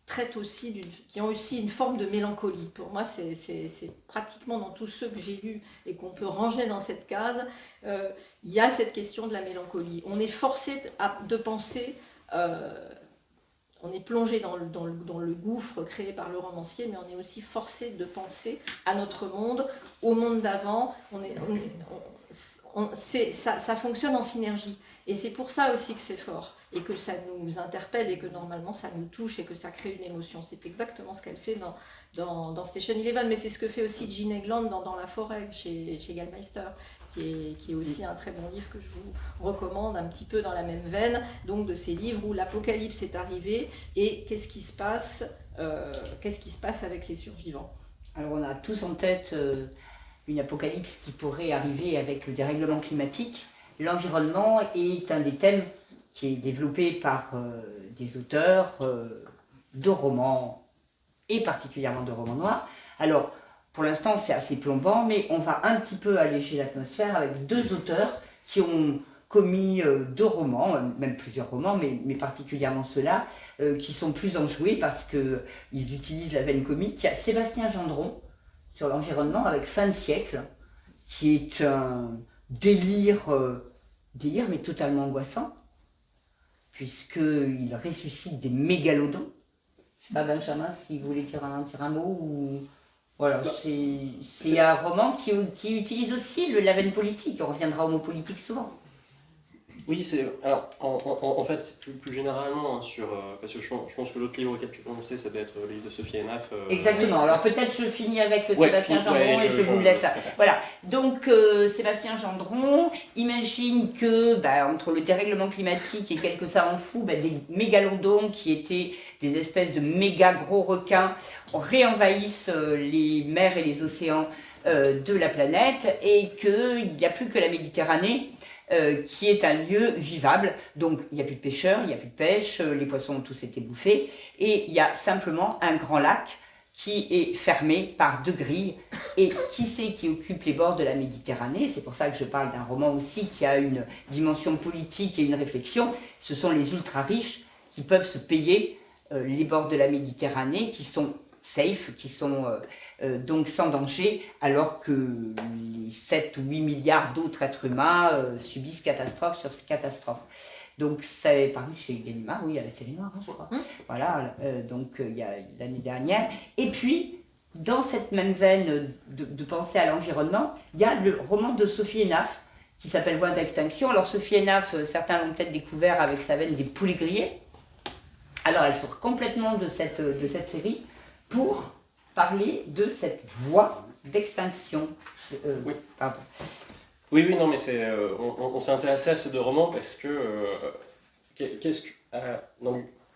S3: traitent aussi qui ont aussi une forme de mélancolie. Pour moi, c'est pratiquement dans tous ceux que j'ai lus et qu'on peut ranger dans cette case, il y a cette question de la mélancolie. On est forcé de penser, on est plongé dans le gouffre créé par le romancier, mais on est aussi forcé de penser à notre monde, au monde d'avant. Ça fonctionne en synergie. Et c'est pour ça aussi que c'est fort, et que ça nous interpelle, et que normalement ça nous touche, et que ça crée une émotion. C'est exactement ce qu'elle fait dans Station Eleven, mais c'est ce que fait aussi Jean Egland dans La Forêt, chez Gallmeister, qui est aussi un très bon livre que je vous recommande, un petit peu dans la même veine, donc de ces livres où l'apocalypse est arrivé, et qu'est-ce qui se passe avec les survivants.
S1: Alors on a tous en tête une apocalypse qui pourrait arriver avec le dérèglement climatique. L'environnement est un des thèmes qui est développé par des auteurs de romans, et particulièrement de romans noirs. Alors, pour l'instant, c'est assez plombant, mais on va un petit peu alléger l'atmosphère avec deux auteurs qui ont commis deux romans, même plusieurs romans, mais particulièrement ceux-là, qui sont plus enjoués parce qu'ils utilisent la veine comique. Il y a Sébastien Gendron sur l'environnement avec Fin de siècle, qui est un délire mais totalement angoissant, puisqu'il ressuscite des mégalodons. Je sais pas, Benjamin, si vous voulez dire un mot ou... Voilà, c'est un roman qui utilise aussi la veine politique. On reviendra au mot politique souvent.
S2: Oui, alors, en fait, c'est plus généralement parce que je pense que l'autre livre auquel tu pensais, ça doit être le livre de Sophie Hénaf.
S1: Exactement, alors peut-être je finis avec Sébastien Gendron et je vous laisse ça. Voilà, donc Sébastien Gendron imagine que entre le dérèglement climatique et quelques savants fous, des mégalodons qui étaient des espèces de méga gros requins réenvahissent les mers et les océans de la planète, et qu'il n'y a plus que la Méditerranée qui est un lieu vivable. Donc il n'y a plus de pêcheurs, il n'y a plus de pêche, les poissons ont tous été bouffés, et il y a simplement un grand lac qui est fermé par deux grilles. Et qui c'est qui occupe les bords de la Méditerranée? C'est pour ça que je parle d'un roman aussi qui a une dimension politique et une réflexion. Ce sont les ultra riches qui peuvent se payer les bords de la Méditerranée, qui sont safe, qui sont donc sans danger, alors que les 7 ou 8 milliards d'autres êtres humains subissent catastrophe sur catastrophe. Donc ça est paru chez Gallimard, oui, à la série noire, je crois. Voilà, donc il y a l'année dernière. Et puis, dans cette même veine de penser à l'environnement, il y a le roman de Sophie Hénaf, qui s'appelle Loin d'extinction. Alors Sophie Hénaf, certains l'ont peut-être découvert avec sa veine des poulets grillés. Alors elle sort complètement de cette série pour parler de cette voie d'extinction.
S2: Oui.
S1: Pardon.
S2: Oui, non, mais on s'est intéressé à ces deux romans parce que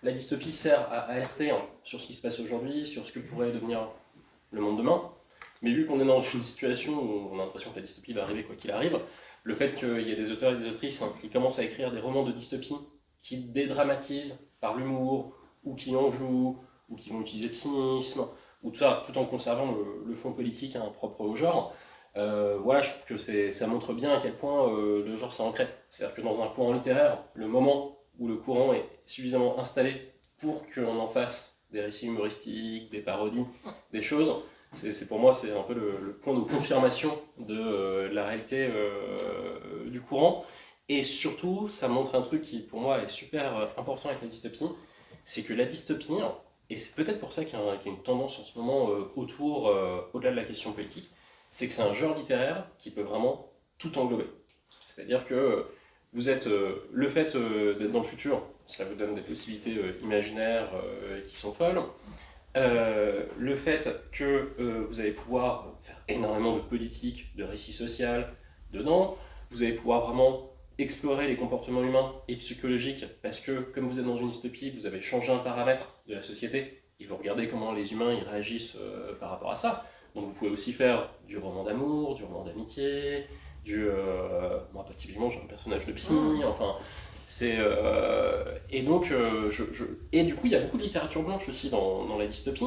S2: la dystopie sert à alerter sur ce qui se passe aujourd'hui, sur ce que pourrait devenir le monde demain. Mais vu qu'on est dans une situation où on a l'impression que la dystopie va arriver quoi qu'il arrive, le fait qu'il y ait des auteurs et des autrices qui commencent à écrire des romans de dystopie qui dédramatisent par l'humour, ou qui en jouent, ou qui vont utiliser de cynisme, ou tout ça, tout en conservant le fond politique propre au genre, voilà, je trouve que ça montre bien à quel point le genre s'est ancré. C'est-à-dire que dans un courant littéraire, le moment où le courant est suffisamment installé pour qu'on en fasse des récits humoristiques, des parodies, des choses, pour moi c'est un peu le point de confirmation de la réalité du courant. Et surtout, ça montre un truc qui pour moi est super important avec la dystopie, c'est que la dystopie, et c'est peut-être pour ça qu'il y a une tendance en ce moment au-delà de la question politique, c'est que c'est un genre littéraire qui peut vraiment tout englober. C'est-à-dire que vous êtes le fait d'être dans le futur, ça vous donne des possibilités imaginaires qui sont folles. Le fait que vous allez pouvoir faire énormément de politique, de récits sociaux dedans, vous allez pouvoir vraiment explorer les comportements humains et psychologiques, parce que comme vous êtes dans une dystopie, vous avez changé un paramètre de la société, et vous regardez comment les humains ils réagissent par rapport à ça. Donc vous pouvez aussi faire du roman d'amour, du roman d'amitié, moi typiquement j'ai un personnage de psy, enfin c'est... et donc, et du coup il y a beaucoup de littérature blanche aussi dans la dystopie,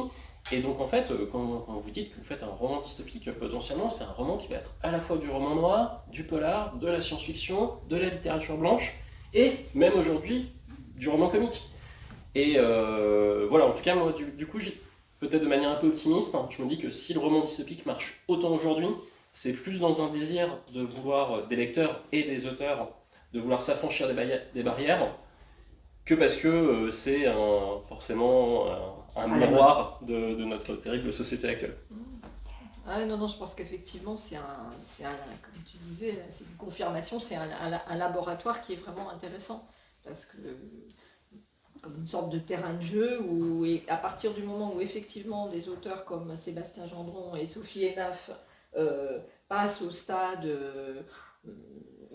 S2: et donc en fait quand vous dites que vous faites un roman dystopique, potentiellement c'est un roman qui va être à la fois du roman noir, du polar, de la science-fiction, de la littérature blanche, et même aujourd'hui du roman comique. Et voilà, en tout cas, moi, du coup, peut-être de manière un peu optimiste, hein, je me dis que si le roman dystopique marche autant aujourd'hui, c'est plus dans un désir de vouloir, des lecteurs et des auteurs, de vouloir s'affranchir des barrières, que parce que c'est forcément un miroir de notre terrible société actuelle.
S3: Ah non, non, je pense qu'effectivement, comme tu disais, c'est une confirmation, c'est un laboratoire qui est vraiment intéressant. Parce que, comme une sorte de terrain de jeu, où à partir du moment où effectivement des auteurs comme Sébastien Gendron et Sophie Hénaf passent au stade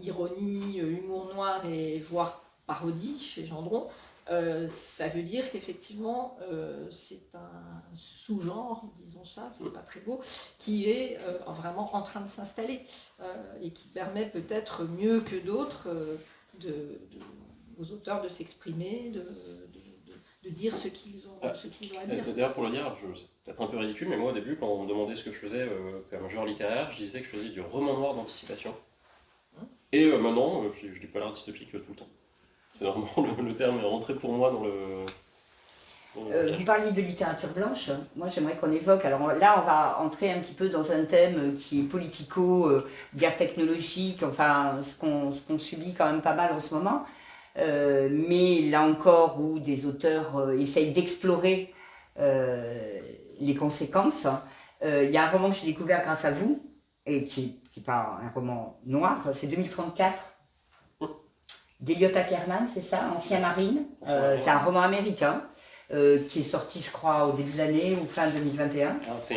S3: ironie, humour noir et voire parodie chez Gendron, ça veut dire qu'effectivement c'est un sous-genre, disons ça, c'est pas très beau, qui est vraiment en train de s'installer et qui permet peut-être mieux que d'autres aux auteurs de s'exprimer, de dire ce qu'ils ont à dire.
S2: D'ailleurs, pour le dire, c'est peut-être un peu ridicule, mais moi au début, quand on me demandait ce que je faisais comme genre littéraire, je disais que je faisais du roman noir d'anticipation. Et maintenant, je dis pas l'art dystopique tout le temps. C'est vraiment le terme est rentré pour moi dans le...
S1: Vous parliez de littérature blanche, moi j'aimerais qu'on évoque, alors là on va entrer un petit peu dans un thème qui est politico, guerre technologique, enfin ce qu'on subit quand même pas mal en ce moment, mais là encore où des auteurs essayent d'explorer les conséquences. Il y a un roman que j'ai découvert grâce à vous, et qui n'est pas un roman noir, c'est 2034. D'Elliot Ackerman, c'est ça, Ancien Marine. C'est un roman américain qui est sorti, je crois, au début de l'année ou fin 2021.
S2: C'est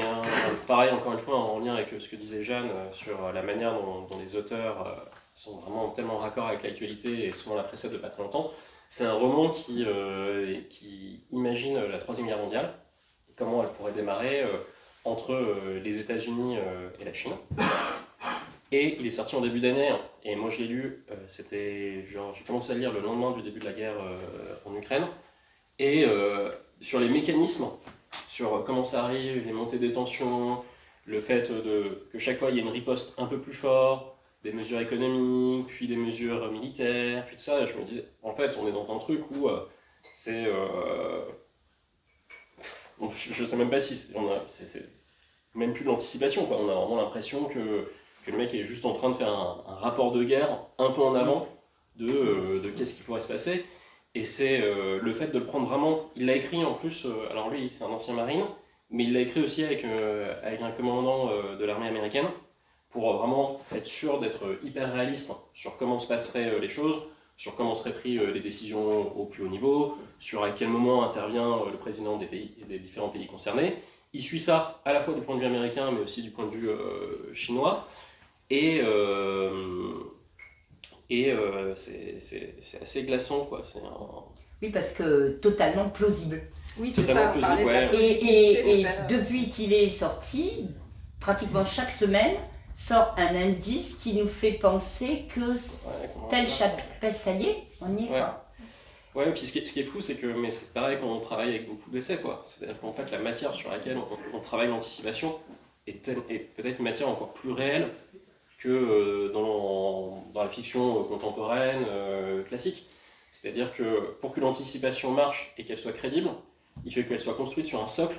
S2: pareil, encore une fois, en lien avec ce que disait Jeanne sur la manière dont les auteurs sont vraiment tellement raccord avec l'actualité et souvent la précède de pas très longtemps. C'est un roman qui imagine la Troisième Guerre mondiale, et comment elle pourrait démarrer entre les États-Unis et la Chine. Et il est sorti en début d'année, et moi je l'ai lu, j'ai commencé à le lire le lendemain du début de la guerre en Ukraine, et sur les mécanismes, sur comment ça arrive, les montées des tensions, le fait que chaque fois il y ait une riposte un peu plus forte, des mesures économiques, puis des mesures militaires, puis tout ça, je me disais, en fait on est dans un truc où c'est... je sais même pas si c'est même plus de l'anticipation, quoi. On a vraiment l'impression que le mec est juste en train de faire un rapport de guerre un peu en avant de qu'est-ce qui pourrait se passer. Et c'est le fait de le prendre vraiment. Il l'a écrit en plus, alors lui c'est un ancien marine, mais il l'a écrit aussi avec un commandant de l'armée américaine pour vraiment être sûr d'être hyper réaliste sur comment se passeraient les choses, sur comment seraient prises les décisions au plus haut niveau, sur à quel moment intervient le président des différents pays concernés. Il suit ça à la fois du point de vue américain mais aussi du point de vue chinois. Et c'est assez glaçant, quoi.
S1: Oui, parce que totalement plausible.
S3: Oui, c'est ça, on parlait de la
S1: plausibilité. Et depuis qu'il est sorti, pratiquement chaque semaine sort un indice qui nous fait penser que tel chapitre, ça y est, on y est, quoi.
S2: Ouais, et puis ce qui est fou, c'est que, mais c'est pareil quand on travaille avec beaucoup d'essais, quoi. C'est-à-dire qu'en fait, la matière sur laquelle on travaille l'anticipation est peut-être une matière encore plus réelle que dans la fiction contemporaine, classique. C'est-à-dire que pour que l'anticipation marche et qu'elle soit crédible, il faut qu'elle soit construite sur un socle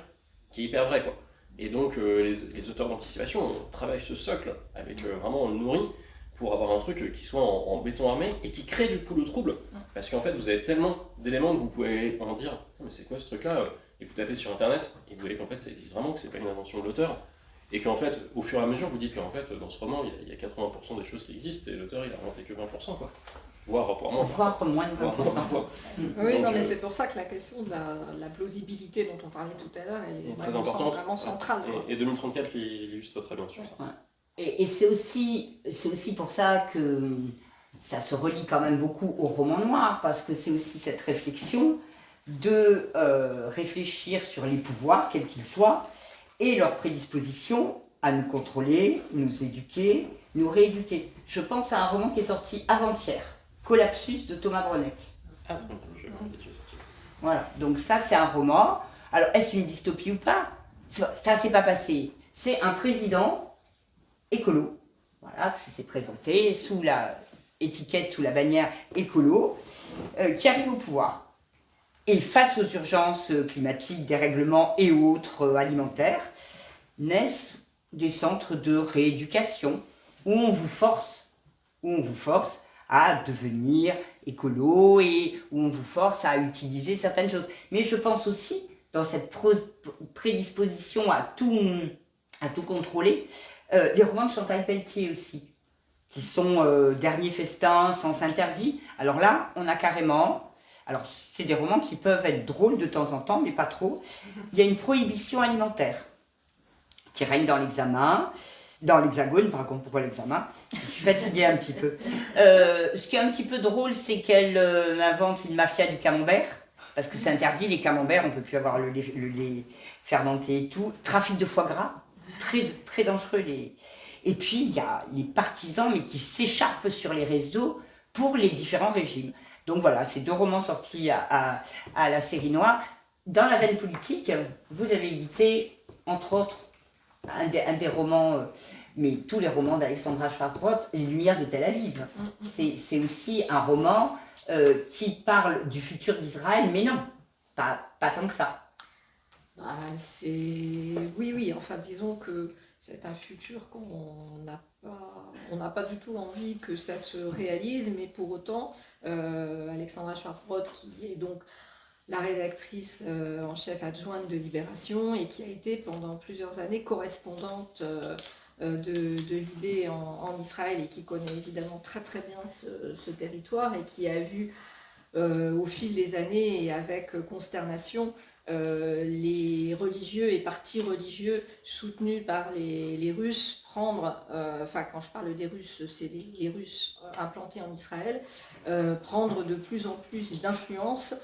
S2: qui est hyper vrai, quoi. Et donc les auteurs d'anticipation, on travaille ce socle avec vraiment on le nourrit pour avoir un truc qui soit en béton armé et qui crée du coup le trouble. Parce qu'en fait, vous avez tellement d'éléments que vous pouvez en dire « mais c'est quoi ce truc-là ?» Et vous tapez sur internet et vous voyez qu'en fait ça existe vraiment, que c'est pas une invention de l'auteur. Et qu'en fait, au fur et à mesure, vous dites qu'en fait, dans ce roman, il y a 80% des choses qui existent et l'auteur, il a inventé que 20%, quoi. Voire moins de 20%.
S3: Oui, donc, non, mais c'est pour ça que la question de la plausibilité dont on parlait tout à l'heure est
S2: très importante,
S3: vraiment centrale.
S2: Et 2034 l'illustre très bien sur ça.
S1: Ouais. Et c'est aussi pour ça que ça se relie quand même beaucoup au roman noir, parce que c'est aussi cette réflexion de réfléchir sur les pouvoirs, quels qu'ils soient, et leur prédisposition à nous contrôler, nous éduquer, nous rééduquer. Je pense à un roman qui est sorti avant-hier, Collapsus de Thomas Bronek.
S2: Ah, je vais sorti.
S1: Voilà, donc ça c'est un roman. Alors est-ce une dystopie ou pas? Ça s'est pas passé. C'est un président écolo, voilà, qui s'est présenté sous la étiquette, sous la bannière écolo, qui arrive au pouvoir. Et face aux urgences climatiques, dérèglements et autres alimentaires, naissent des centres de rééducation où on vous force à devenir écolo et où on vous force à utiliser certaines choses. Mais je pense aussi, dans cette prédisposition à tout contrôler, les romans de Chantal Pelletier aussi, qui sont Dernier festin, Sens interdit. Alors là, on a carrément... Alors, c'est des romans qui peuvent être drôles de temps en temps, mais pas trop. Il y a une prohibition alimentaire qui règne dans l'Hexagone, par contre, pourquoi l'examen? Je suis fatiguée un petit peu. Ce qui est un petit peu drôle, c'est qu'elle invente une mafia du camembert, parce que c'est interdit, les camemberts, on ne peut plus avoir le lait fermenté et tout. Trafic de foie gras, très, très dangereux. Et puis, il y a les partisans, mais qui s'écharpent sur les réseaux pour les différents régimes. Donc voilà, c'est 2 romans sortis à la série noire. Dans la veine politique, vous avez édité, entre autres, un des romans, mais tous les romans d'Alexandra Schwarzbrot, Les Lumières de Tel Aviv. C'est aussi un roman qui parle du futur d'Israël, mais non, pas tant que ça.
S3: Oui, enfin disons que c'est un futur qu'on n'a pas du tout envie que ça se réalise, mais pour autant, Alexandra Schwarzbrot, qui est donc la rédactrice en chef adjointe de Libération et qui a été pendant plusieurs années correspondante de Libé en Israël et qui connaît évidemment très très bien ce territoire et qui a vu au fil des années et avec consternation les religieux et partis religieux soutenus par les Russes prendre, quand je parle des Russes, c'est les Russes implantés en Israël, prendre de plus en plus d'influence.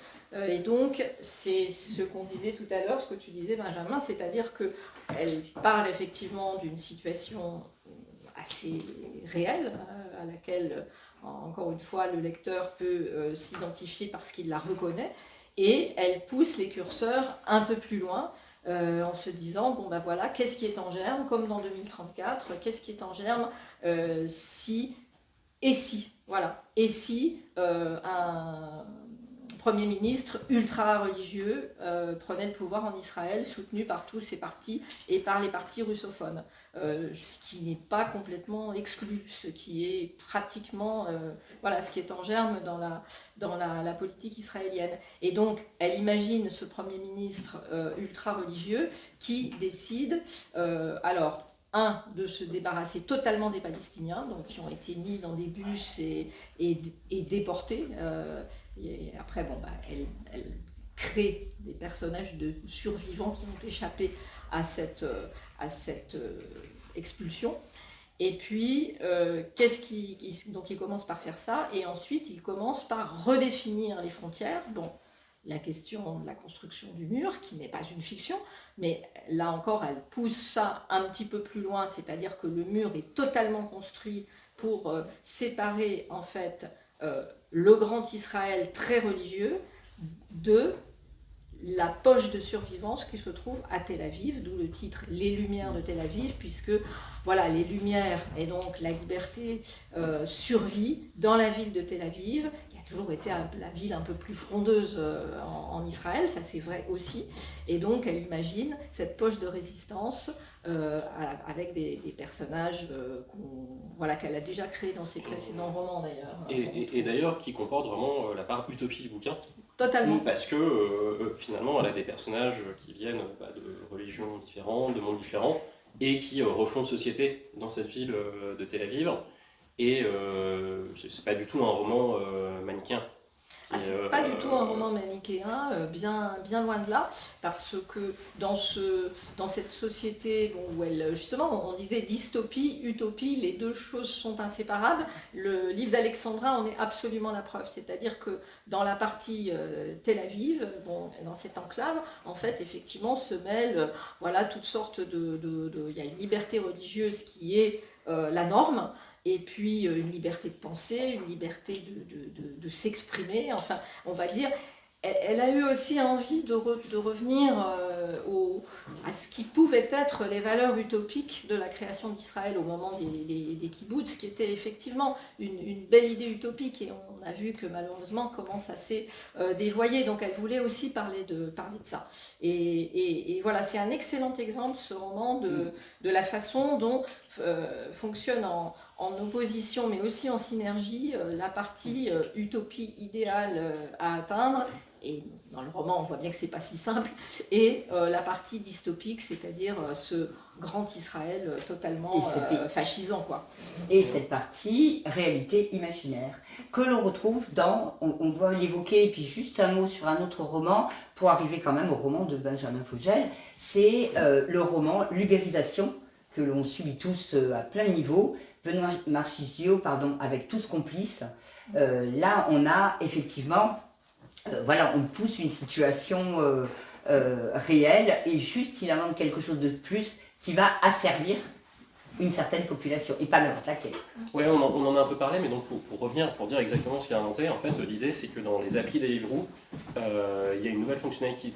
S3: Et donc, c'est ce qu'on disait tout à l'heure, ce que tu disais, Benjamin, c'est-à-dire qu'elle parle effectivement d'une situation assez réelle, à laquelle, encore une fois, le lecteur peut s'identifier parce qu'il la reconnaît, et elle pousse les curseurs un peu plus loin, en se disant, bon ben voilà, qu'est-ce qui est en germe, comme dans 2034, qu'est-ce qui est en germe si, voilà, et si un Premier ministre ultra religieux prenait le pouvoir en Israël, soutenu par tous ces partis et par les partis russophones. Ce qui n'est pas complètement exclu, ce qui est pratiquement ce qui est en germe dans la politique israélienne. Et donc, elle imagine ce Premier ministre ultra religieux qui décide, de se débarrasser totalement des Palestiniens, donc qui ont été mis dans des bus et déportés. Et après, elle crée des personnages de survivants qui ont échappé à cette expulsion. Et puis, donc il commence par faire ça, et ensuite il commence par redéfinir les frontières. Bon, la question de la construction du mur, qui n'est pas une fiction, mais là encore, elle pousse ça un petit peu plus loin, c'est-à-dire que le mur est totalement construit pour séparer en fait le grand Israël très religieux de la poche de survivance qui se trouve à Tel Aviv, d'où le titre Les Lumières de Tel Aviv, puisque voilà, les Lumières et donc la liberté survit dans la ville de Tel Aviv, qui a toujours été la ville un peu plus frondeuse en Israël, ça c'est vrai aussi, et donc elle imagine cette poche de résistance avec des personnages qu'elle a déjà créés dans ses précédents romans d'ailleurs.
S2: Et d'ailleurs qui comporte vraiment la part utopie du bouquin.
S3: Totalement.
S2: Parce que finalement elle a des personnages qui viennent de religions différentes, de mondes différents, et qui refont société dans cette ville de Tel Aviv. Et c'est pas du tout un roman manichéen.
S3: C'est pas du tout un roman manichéen, bien loin de là, parce que dans cette société où justement, on disait dystopie, utopie, les deux choses sont inséparables. Le livre d'Alexandra en est absolument la preuve, c'est-à-dire que dans la partie Tel Aviv, dans cette enclave, en fait, effectivement, se mêlent toutes sortes il y a une liberté religieuse qui est la norme, et puis une liberté de penser, une liberté de s'exprimer, enfin, on va dire, elle a eu aussi envie de revenir à ce qui pouvait être les valeurs utopiques de la création d'Israël au moment des kibboutz, qui était effectivement une belle idée utopique, et on a vu que malheureusement comment ça s'est dévoyé. Donc elle voulait aussi parler de ça. Et voilà, c'est un excellent exemple, ce roman, de la façon dont fonctionne en opposition, mais aussi en synergie, la partie utopie idéale à atteindre. Et dans le roman, on voit bien que c'est pas si simple. Et la partie dystopique, c'est-à-dire ce grand Israël totalement fascisant, quoi.
S1: Et cette partie réalité imaginaire que l'on retrouve dans, on va l'évoquer, et puis juste un mot sur un autre roman pour arriver quand même au roman de Benjamin Fogel. C'est le roman L'Ubérisation, que l'on subit tous à plein niveau. Benoît Marchigio, avec tous complices. Là, on a effectivement, on pousse une situation réelle, et juste il invente quelque chose de plus qui va asservir une certaine population, et pas n'importe laquelle.
S2: Ouais, on en a un peu parlé, mais donc pour revenir, pour dire exactement ce qu'il a inventé, en fait, l'idée c'est que dans les applis Deliveroo, il y a une nouvelle fonctionnalité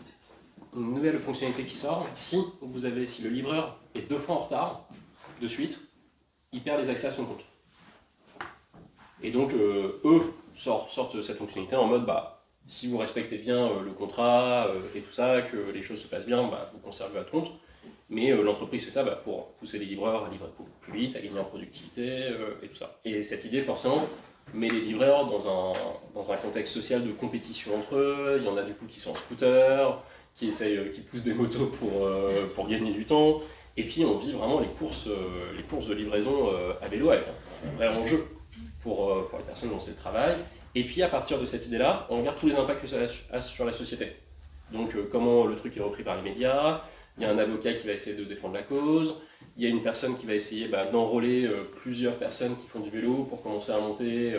S2: qui sort. Si le livreur est 2 fois en retard, de suite, il perd les accès à son compte. Et donc, eux sortent cette fonctionnalité en mode, si vous respectez bien le contrat et tout ça, que les choses se passent bien, vous conservez votre compte. Mais l'entreprise fait ça pour pousser les livreurs à livrer plus vite, à gagner en productivité et tout ça. Et cette idée, forcément, met les livreurs dans un contexte social de compétition entre eux. Il y en a du coup qui sont en scooter, qui poussent des motos pour gagner du temps. Et puis on vit vraiment les courses de livraison à vélo avec un vrai enjeu pour les personnes dont c'est le travail. Et puis à partir de cette idée-là, on regarde tous les impacts que ça a sur la société. Donc comment le truc est repris par les médias, il y a un avocat qui va essayer de défendre la cause, il y a une personne qui va essayer d'enrôler plusieurs personnes qui font du vélo pour commencer à monter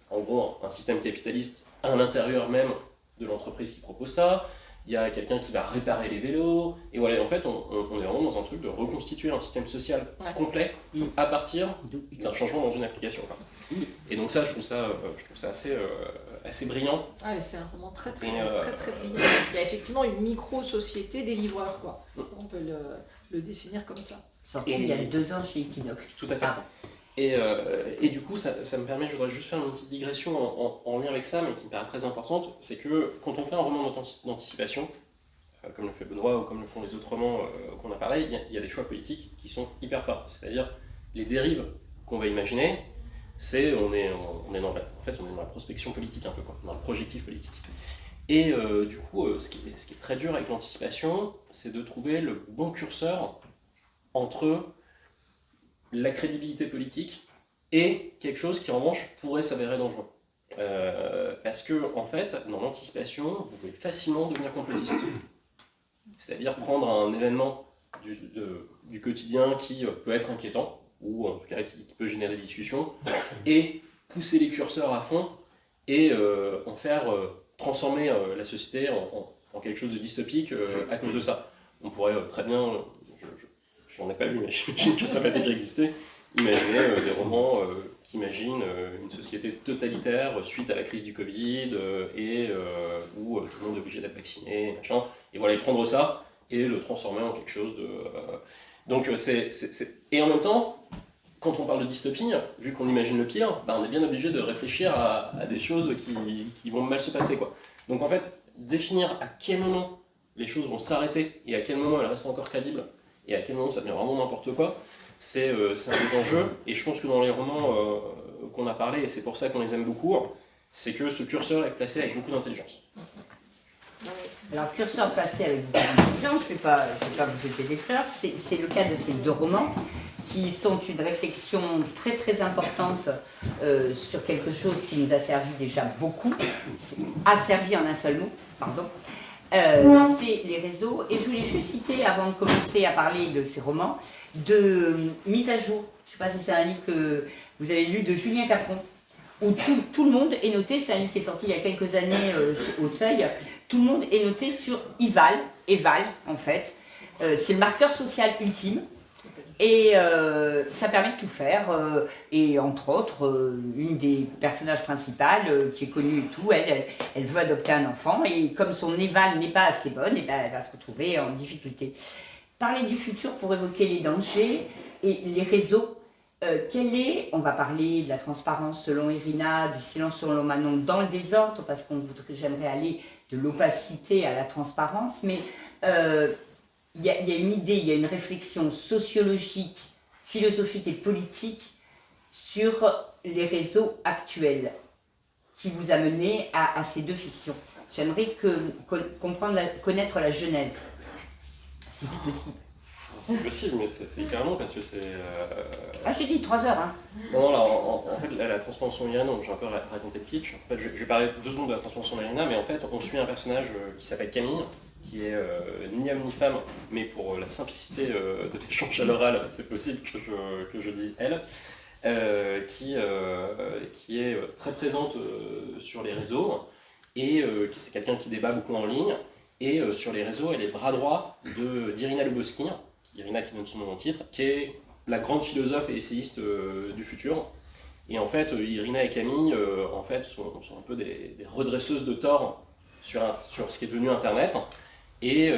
S2: en gros un système capitaliste à l'intérieur même de l'entreprise qui propose ça. Il y a quelqu'un qui va réparer les vélos, et voilà, en fait, on est vraiment dans un truc de reconstituer un système social complet à partir d'un changement dans une application. Et donc ça, je trouve ça assez brillant.
S3: Ah, c'est un roman très brillant, parce qu'il y a effectivement une micro-société des livreurs, quoi. On peut le définir comme ça.
S1: Sorti il y a 2 ans chez Equinox.
S2: Tout à fait. Et du coup, ça me permet, je voudrais juste faire une petite digression en lien avec ça, mais qui me paraît très importante, c'est que quand on fait un roman d'anticipation, comme le fait Benoît ou comme le font les autres romans qu'on a parlé, il y a des choix politiques qui sont hyper forts. C'est-à-dire, les dérives qu'on va imaginer, on est dans la prospection politique un peu, dans le projectif politique. Et du coup, ce qui est très dur avec l'anticipation, c'est de trouver le bon curseur entre la crédibilité politique et quelque chose qui en revanche pourrait s'avérer dangereux. Parce que en fait, dans l'anticipation, vous pouvez facilement devenir complotiste. C'est-à-dire prendre un événement du quotidien qui peut être inquiétant, ou en tout cas qui peut générer des discussions, et pousser les curseurs à fond, et en faire transformer la société en quelque chose de dystopique à cause de ça. On pourrait très bien, j'en ai pas vu, mais j'imagine que ça va déjà exister, imaginer des romans qui imaginent une société totalitaire suite à la crise du Covid où tout le monde est obligé d'être vacciné, machin, et voilà, et prendre ça et le transformer en quelque chose de... Donc Et en même temps, quand on parle de dystopie, vu qu'on imagine le pire, on est bien obligé de réfléchir à des choses qui vont mal se passer, quoi. Donc en fait, définir à quel moment les choses vont s'arrêter et à quel moment elles restent encore crédibles, et à quel moment ça devient vraiment n'importe quoi, c'est un des enjeux. Et je pense que dans les romans qu'on a parlé, et c'est pour ça qu'on les aime beaucoup, c'est que ce curseur est placé avec beaucoup d'intelligence.
S1: Alors, curseur placé avec beaucoup d'intelligence, je ne vais pas vous jeter des fleurs, c'est le cas de ces 2 romans qui sont une réflexion très très importante sur quelque chose qui nous a servi déjà beaucoup, asservi en un seul mot, pardon. C'est les réseaux, et je voulais juste citer, avant de commencer à parler de ces romans, de Mise à jour. Je ne sais pas si c'est un livre que vous avez lu, de Julien Capron, où tout le monde est noté, c'est un livre qui est sorti il y a quelques années au Seuil, tout le monde est noté sur Eval en fait. C'est le marqueur social ultime. Et ça permet de tout faire. Et entre autres, une des personnages principales, qui est connue et tout, elle veut adopter un enfant. Et comme son éval n'est pas assez bonne, et ben, elle va se retrouver en difficulté. Parler du futur pour évoquer les dangers et les réseaux. On va parler de la transparence selon Irina, du silence selon Manon dans le désordre, parce j'aimerais aller de l'opacité à la transparence, mais il y a une idée, il y a une réflexion sociologique, philosophique et politique sur les réseaux actuels qui vous a mené à ces deux fictions. J'aimerais connaître la genèse, si c'est possible.
S2: C'est possible, mais c'est hyper long parce que c'est...
S1: Ah, j'ai dit 3 heures, hein.
S2: Non, là, en fait, la transformation d'Irina, donc j'ai un peu raconté le pitch. En fait, je vais parler 2 secondes de la transformation d'Irina, mais en fait, on suit un personnage qui s'appelle Camille, qui est ni homme ni femme, mais pour la simplicité de l'échange à l'oral, c'est possible que je dise elle, qui est très présente sur les réseaux, et c'est quelqu'un qui débat beaucoup en ligne, et sur les réseaux, elle est bras droit d'Irina Leboski, Irina qui donne son nom en titre, qui est la grande philosophe et essayiste du futur. Et en fait, Irina et Camille en fait, sont un peu des redresseuses de tort sur ce qui est devenu Internet. Et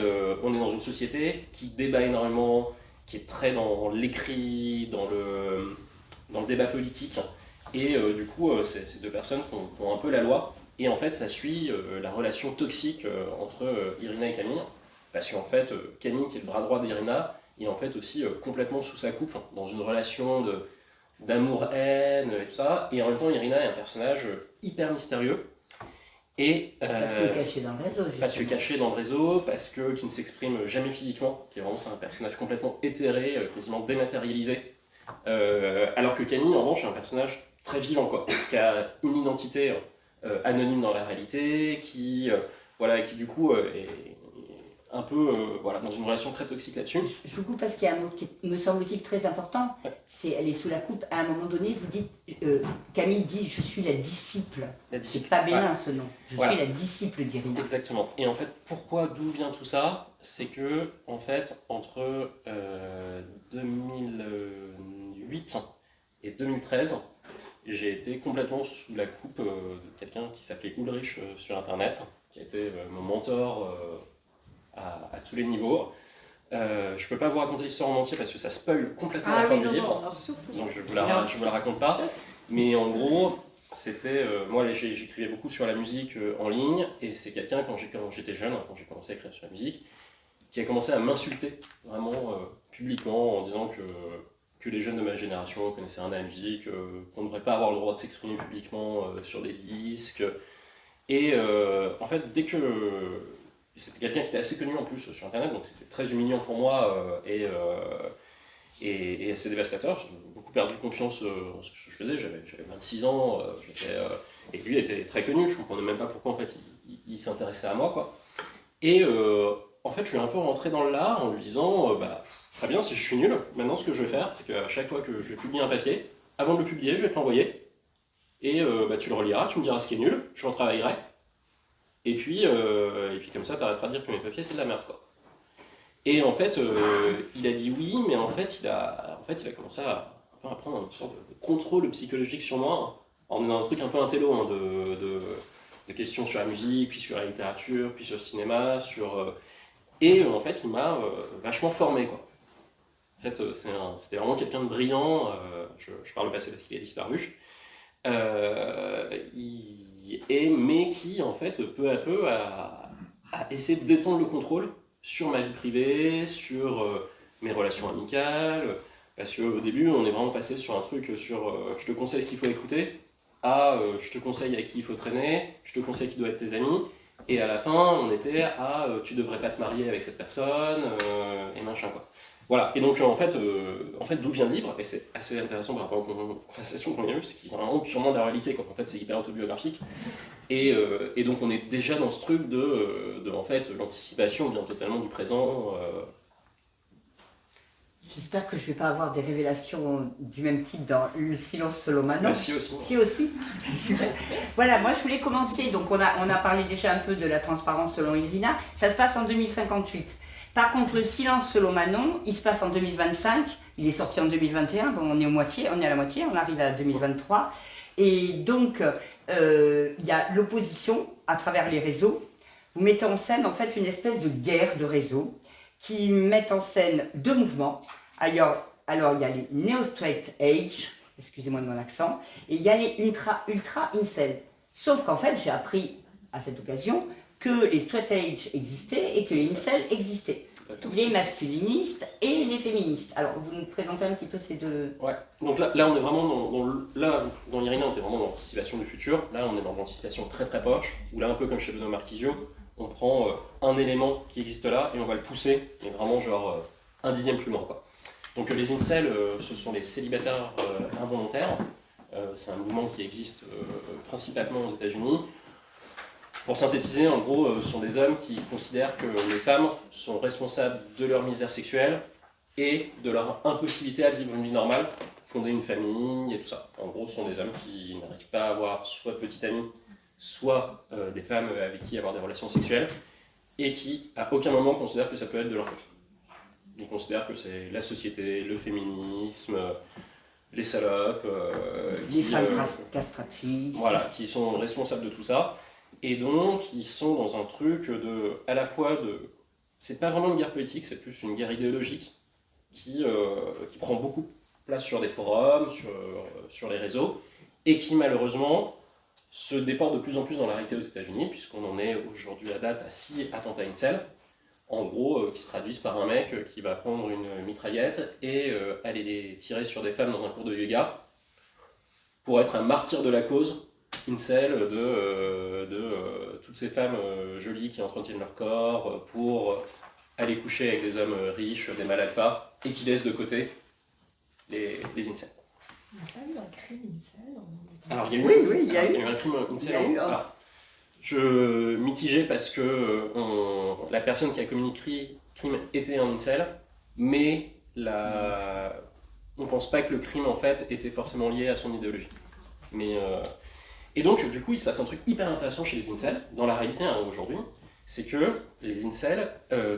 S2: on est dans une société qui débat énormément, qui est très dans l'écrit, dans le débat politique. Et du coup, ces 2 personnes font un peu la loi. Et en fait, ça suit la relation toxique entre Irina et Camille. Parce qu'en fait, Camille, qui est le bras droit d'Irina, est en fait aussi complètement sous sa coupe, dans une relation d'amour-haine et tout ça. Et en même temps, Irina est un personnage hyper mystérieux.
S1: Parce qu'il est caché dans le réseau.
S2: Parce qu'il est caché dans le réseau, qui ne s'exprime jamais physiquement, qui est vraiment un personnage complètement éthéré, quasiment dématérialisé. Alors que Camille, en revanche, est un personnage très vivant, quoi, qui a une identité anonyme dans la réalité, qui du coup est un peu dans une relation très toxique là-dessus.
S1: Je vous coupe parce qu'il y a un mot qui me semble-t-il très important, elle est sous la coupe. À un moment donné, vous dites, Camille dit « je suis la disciple ». C'est pas bénin ce nom, je suis la disciple d'Irina.
S2: Exactement. Et en fait, d'où vient tout ça? C'est que, en fait, entre 2008 et 2013, j'ai été complètement sous la coupe de quelqu'un qui s'appelait Ulrich sur Internet, qui a été mon mentor à tous les niveaux. Je peux pas vous raconter l'histoire en entier parce que ça spoil complètement la fin du livre. Donc je vous la raconte pas. Mais en gros, c'était moi j'écrivais beaucoup sur la musique en ligne, et c'est quelqu'un quand j'étais jeune, quand j'ai commencé à écrire sur la musique, qui a commencé à m'insulter vraiment publiquement en disant que les jeunes de ma génération connaissaient rien à la musique, qu'on ne devrait pas avoir le droit de s'exprimer publiquement sur des disques. Et en fait, dès que c'était quelqu'un qui était assez connu en plus sur Internet, donc c'était très humiliant pour moi et assez dévastateur. J'ai beaucoup perdu confiance en ce que je faisais. J'avais 26 ans, et lui était très connu. Je ne comprenais même pas pourquoi en fait il s'intéressait à moi, quoi. Et en fait, je suis un peu rentré dans le lard en lui disant très bien, si je suis nul, maintenant ce que je vais faire, c'est qu'à chaque fois que je vais publier un papier, avant de le publier, je vais te l'envoyer. Et tu le reliras, tu me diras ce qui est nul, je retravaillerai. Et puis comme ça, tu arrêteras de dire que mes papiers, c'est de la merde, quoi. Et en fait, il a dit oui, mais en fait, il a commencé à prendre une sorte de contrôle psychologique sur moi, en dans un truc un peu intello, hein, de questions sur la musique, puis sur la littérature, puis sur le cinéma, et en fait, il m'a vachement formé, quoi. En fait, c'était vraiment quelqu'un de brillant, je parle au passé parce qu'il est disparu, mais qui, en fait, peu à peu, a essayé de détendre le contrôle sur ma vie privée, sur mes relations amicales, parce qu'au début, on est vraiment passé sur un truc je te conseille ce qu'il faut écouter, je te conseille à qui il faut traîner, je te conseille qui doit être tes amis, et à la fin, on était tu devrais pas te marier avec cette personne, et machin, quoi. Voilà, et donc en fait d'où vient le livre, et c'est assez intéressant par rapport aux conversations qu'on a eues, c'est qu'il vient vraiment purement de la réalité, quoi. En fait, c'est hyper autobiographique, et donc on est déjà dans ce truc de en fait, l'anticipation vient totalement du présent.
S1: J'espère que je ne vais pas avoir des révélations du même type dans Le silence selon Manon.
S2: Si aussi.
S1: Si aussi. Super. Voilà, moi je voulais commencer, donc on a parlé déjà un peu de la transparence selon Irina, ça se passe en 2058. Par contre, Le silence selon Manon, il se passe en 2025, Il est sorti en 2021, donc on est à la moitié, on arrive à 2023. Et donc, il y a l'opposition à travers les réseaux. Vous mettez en scène en fait une espèce de guerre de réseaux qui mettent en scène deux mouvements. Alors il y a les Neo-Straight Age, excusez-moi de mon accent, et il y a les ultra incel. Sauf qu'en fait, j'ai appris à cette occasion que les straight age existaient et que les incels existaient. Les masculinistes et les féministes. Alors, vous nous présentez un petit peu ces deux...
S2: Ouais, donc là on est vraiment dans Irina, on était vraiment dans l'anticipation du futur. Là, on est dans l'anticipation très très proche, où là, un peu comme chez Benoît Marquisio, on prend un élément qui existe là et on va le pousser, mais vraiment genre un dixième plus loin, quoi. Donc les incels, ce sont les célibataires involontaires. C'est un mouvement qui existe principalement aux États-Unis. Pour synthétiser, en gros, ce sont des hommes qui considèrent que les femmes sont responsables de leur misère sexuelle et de leur impossibilité à vivre une vie normale, fonder une famille et tout ça. En gros, ce sont des hommes qui n'arrivent pas à avoir soit de petite amie, soit des femmes avec qui avoir des relations sexuelles, et qui, à aucun moment, considèrent que ça peut être de leur faute. Ils considèrent que c'est la société, le féminisme, les salopes,
S1: les femmes castratrices.
S2: Voilà, qui sont responsables de tout ça. Et donc, ils sont dans un truc à la fois de... C'est pas vraiment une guerre politique, c'est plus une guerre idéologique qui prend beaucoup de place sur des forums, sur les réseaux, et qui malheureusement se déporte de plus en plus dans la réalité aux États-Unis, puisqu'on en est aujourd'hui à date à 6 attentats incel, en gros, qui se traduisent par un mec qui va prendre une mitraillette et aller les tirer sur des femmes dans un cours de yoga pour être un martyr de la cause incel de toutes ces femmes jolies qui entretiennent leur corps pour aller coucher avec des hommes riches, des mâles alpha, et qui laissent de côté les incels.
S3: Il n'y a pas eu un crime incel en Angleterre?
S2: Alors, il y a eu,
S1: Oui, il y a eu
S2: un crime incel.
S1: Il y a eu,
S2: Alors, je mitigé parce que la personne qui a commis le crime était un incel, mais on ne pense pas que le crime en fait était forcément lié à son idéologie. Et donc, du coup, il se passe un truc hyper intéressant chez les incels, dans la réalité aujourd'hui, c'est que les incels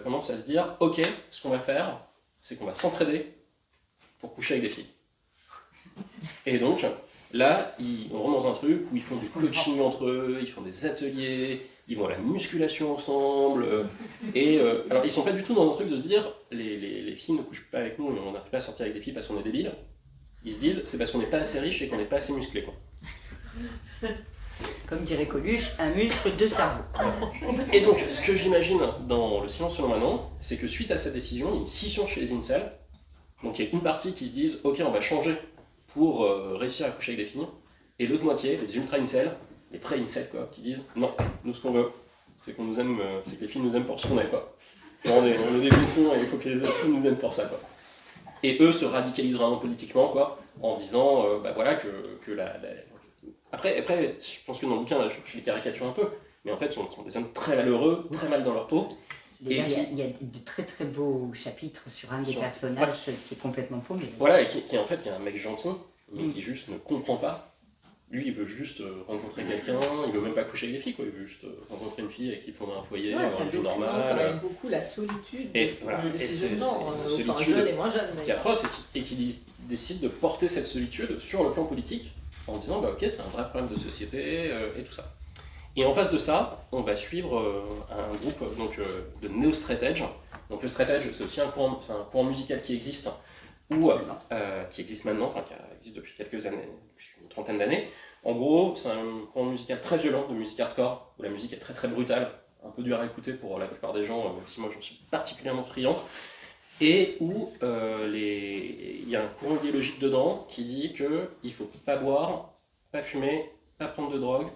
S2: commencent à se dire « Ok, ce qu'on va faire, c'est qu'on va s'entraider pour coucher avec des filles. » Et donc, là, on rentre dans un truc où ils font du coaching entre eux, ils font des ateliers, ils vont à la musculation ensemble. Alors, ils sont pas du tout dans un truc de se dire « Les filles ne couchent pas avec nous, on n'arrive pas à sortir avec des filles parce qu'on est débiles. » Ils se disent « C'est parce qu'on n'est pas assez riche et qu'on n'est pas assez musclé. »
S1: Comme dirait Coluche, un muscle de cerveau.
S2: Et donc, ce que j'imagine dans Le Silence sur Manon, c'est que suite à cette décision, il y a une scission chez les incels. Donc il y a une partie qui se disent « Ok, on va changer pour réussir à coucher avec des filles », et l'autre moitié, les ultra-incels, les vrais incels, quoi, qui disent « Non, nous ce qu'on veut, c'est qu'on nous aime, c'est que les filles nous aiment pour ce qu'on est, quoi. On est des boucons et il faut que les filles nous aiment pour ça, quoi. » Et eux se radicalisent vraiment politiquement, quoi, en disant voilà, que Après, je pense que dans le bouquin, là, je les caricature un peu, mais en fait, ce sont des hommes très malheureux, très mal dans leur peau.
S1: Il y a de très très beaux chapitres sur un des personnages qui est complètement paumé.
S2: Voilà, et qui est en fait un mec gentil, mais qui juste ne comprend pas. Lui, il veut juste rencontrer quelqu'un, il veut même pas coucher avec des filles, quoi. Il veut juste rencontrer une fille avec qui fondre un foyer, avoir une vie normale.
S3: Ça documente quand même beaucoup la solitude de ces jeunes gens, enfin jeunes et moins jeunes.
S2: Qui est atroce et qui décide de porter cette solitude sur le plan politique, en disant ok, c'est un vrai problème de société et tout ça. Et en face de ça, on va suivre un groupe de Neo-Straight Edge. Donc le Straight Edge, c'est aussi un courant musical qui existe, qui existe maintenant, enfin qui existe depuis quelques années, depuis une trentaine d'années. En gros, c'est un courant musical très violent, de musique hardcore, où la musique est très très brutale, un peu dure à écouter pour la plupart des gens, même si moi j'en suis particulièrement friand. Et où il y a un courant idéologique dedans qui dit qu'il ne faut pas boire, pas fumer, pas prendre de drogue,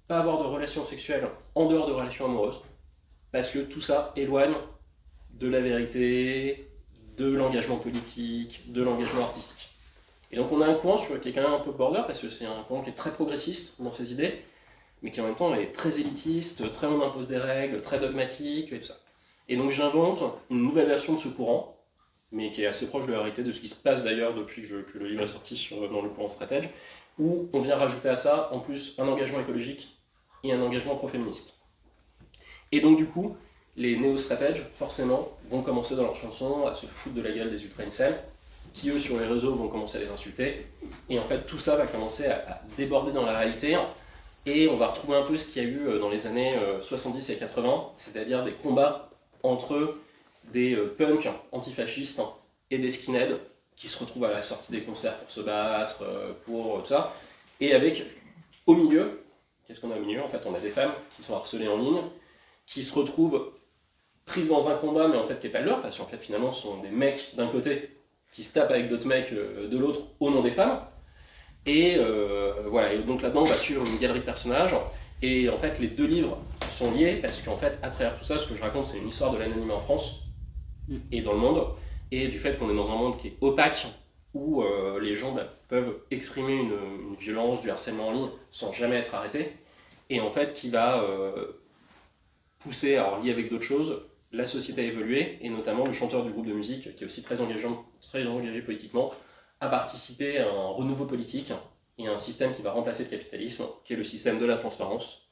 S2: pas avoir de relations sexuelles en dehors de relations amoureuses, parce que tout ça éloigne de la vérité, de l'engagement politique, de l'engagement artistique. Et donc on a un courant qui est quand même un peu border, parce que c'est un courant qui est très progressiste dans ses idées, mais qui en même temps est très élitiste, très on impose des règles, très dogmatique et tout ça. Et donc j'invente une nouvelle version de ce courant, mais qui est assez proche de la réalité de ce qui se passe d'ailleurs depuis que le livre est sorti dans le courant Straight Edge, où on vient rajouter à ça, en plus, un engagement écologique et un engagement pro-féministe. Et donc du coup, les néo-Straight Edge, forcément, vont commencer dans leurs chansons à se foutre de la gueule des ultra-incels, qui eux sur les réseaux vont commencer à les insulter. Et en fait tout ça va commencer à déborder dans la réalité. Et on va retrouver un peu ce qu'il y a eu dans les années 70 et 80, c'est-à-dire des combats entre des punks antifascistes et des skinheads qui se retrouvent à la sortie des concerts pour se battre, pour tout ça. Et avec, au milieu, qu'est-ce qu'on a au milieu? En fait, on a des femmes qui sont harcelées en ligne, qui se retrouvent prises dans un combat, mais en fait qui n'est pas le leur, parce qu'en fait finalement ce sont des mecs d'un côté qui se tapent avec d'autres mecs de l'autre au nom des femmes. Et voilà, et donc là-dedans on va suivre une galerie de personnages, et en fait les deux livres sont liés, parce qu'en fait à travers tout ça, ce que je raconte c'est une histoire de l'anonymat en France et dans le monde, et du fait qu'on est dans un monde qui est opaque, où les gens peuvent exprimer une violence, du harcèlement en ligne, sans jamais être arrêtés, et en fait qui va pousser, alors lié avec d'autres choses, la société à évoluer, et notamment le chanteur du groupe de musique, qui est aussi très engagé politiquement, à participer à un renouveau politique et à un système qui va remplacer le capitalisme, qui est le système de la transparence,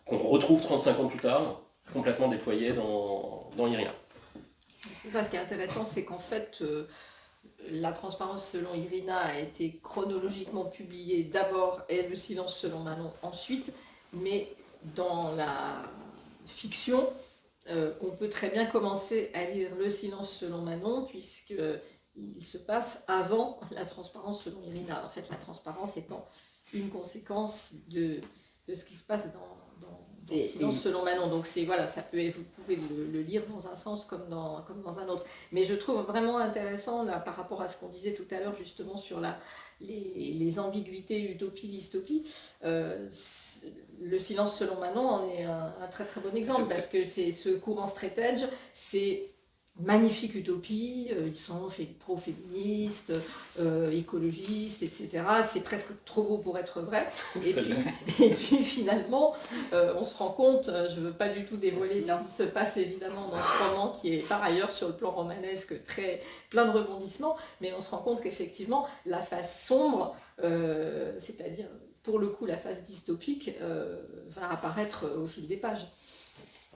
S2: qu'on retrouve 35 ans plus tard, complètement déployé dans Irina.
S3: C'est ça, ce qui est intéressant, c'est qu'en fait, la transparence selon Irina a été chronologiquement publiée d'abord, et le silence selon Manon ensuite, mais dans la fiction, on peut très bien commencer à lire le silence selon Manon, puisqu'il se passe avant la transparence selon Irina. En fait, la transparence étant une conséquence de ce qui se passe dans le silence selon Manon. Donc voilà, vous pouvez le lire dans un sens comme dans un autre. Mais je trouve vraiment intéressant là, par rapport à ce qu'on disait tout à l'heure justement sur les ambiguïtés, utopie, dystopie. Le silence selon Manon en est un très très bon exemple, parce que c'est ce courant straight edge, c'est magnifique utopie, ils sont pro-féministes, écologistes, etc. C'est presque trop beau pour être vrai. Et puis finalement, on se rend compte, je ne veux pas du tout dévoiler ce qui se passe évidemment dans ce roman, qui est par ailleurs sur le plan romanesque plein de rebondissements, mais on se rend compte qu'effectivement, la face sombre, c'est-à-dire pour le coup la face dystopique, va apparaître au fil des pages.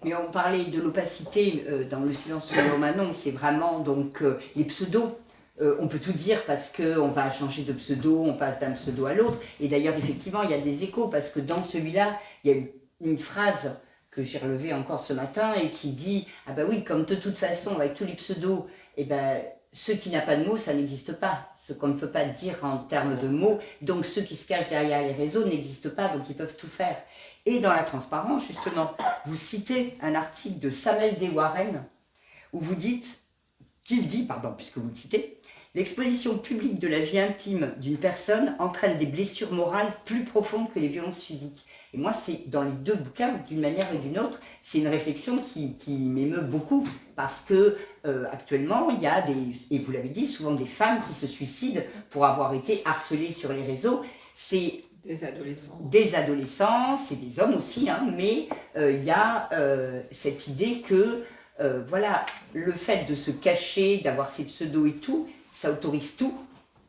S1: Mais on parlait de l'opacité dans le silence selon Manon, c'est vraiment donc les pseudos. On peut tout dire parce qu'on va changer de pseudo, on passe d'un pseudo à l'autre. Et d'ailleurs, effectivement, il y a des échos parce que dans celui-là, il y a une phrase que j'ai relevée encore ce matin et qui dit « Ah bah oui, comme de toute façon, avec tous les pseudos, eh ben, ce qui n'a pas de mots, ça n'existe pas. Ce qu'on ne peut pas dire en termes de mots, donc ceux qui se cachent derrière les réseaux n'existent pas, donc ils peuvent tout faire. » Et dans la transparence, justement, vous citez un article de Samuel D. Warren, où vous dites, puisque vous le citez, « L'exposition publique de la vie intime d'une personne entraîne des blessures morales plus profondes que les violences physiques. » Et moi, c'est dans les deux bouquins, d'une manière et d'une autre, c'est une réflexion qui m'émeut beaucoup, parce que actuellement, il y a et vous l'avez dit, souvent des femmes qui se suicident pour avoir été harcelées sur les réseaux. C'est
S3: des adolescents.
S1: Des adolescents, c'est des hommes aussi, hein, mais il y a cette idée que voilà, le fait de se cacher, d'avoir ses pseudos et tout, ça autorise tout,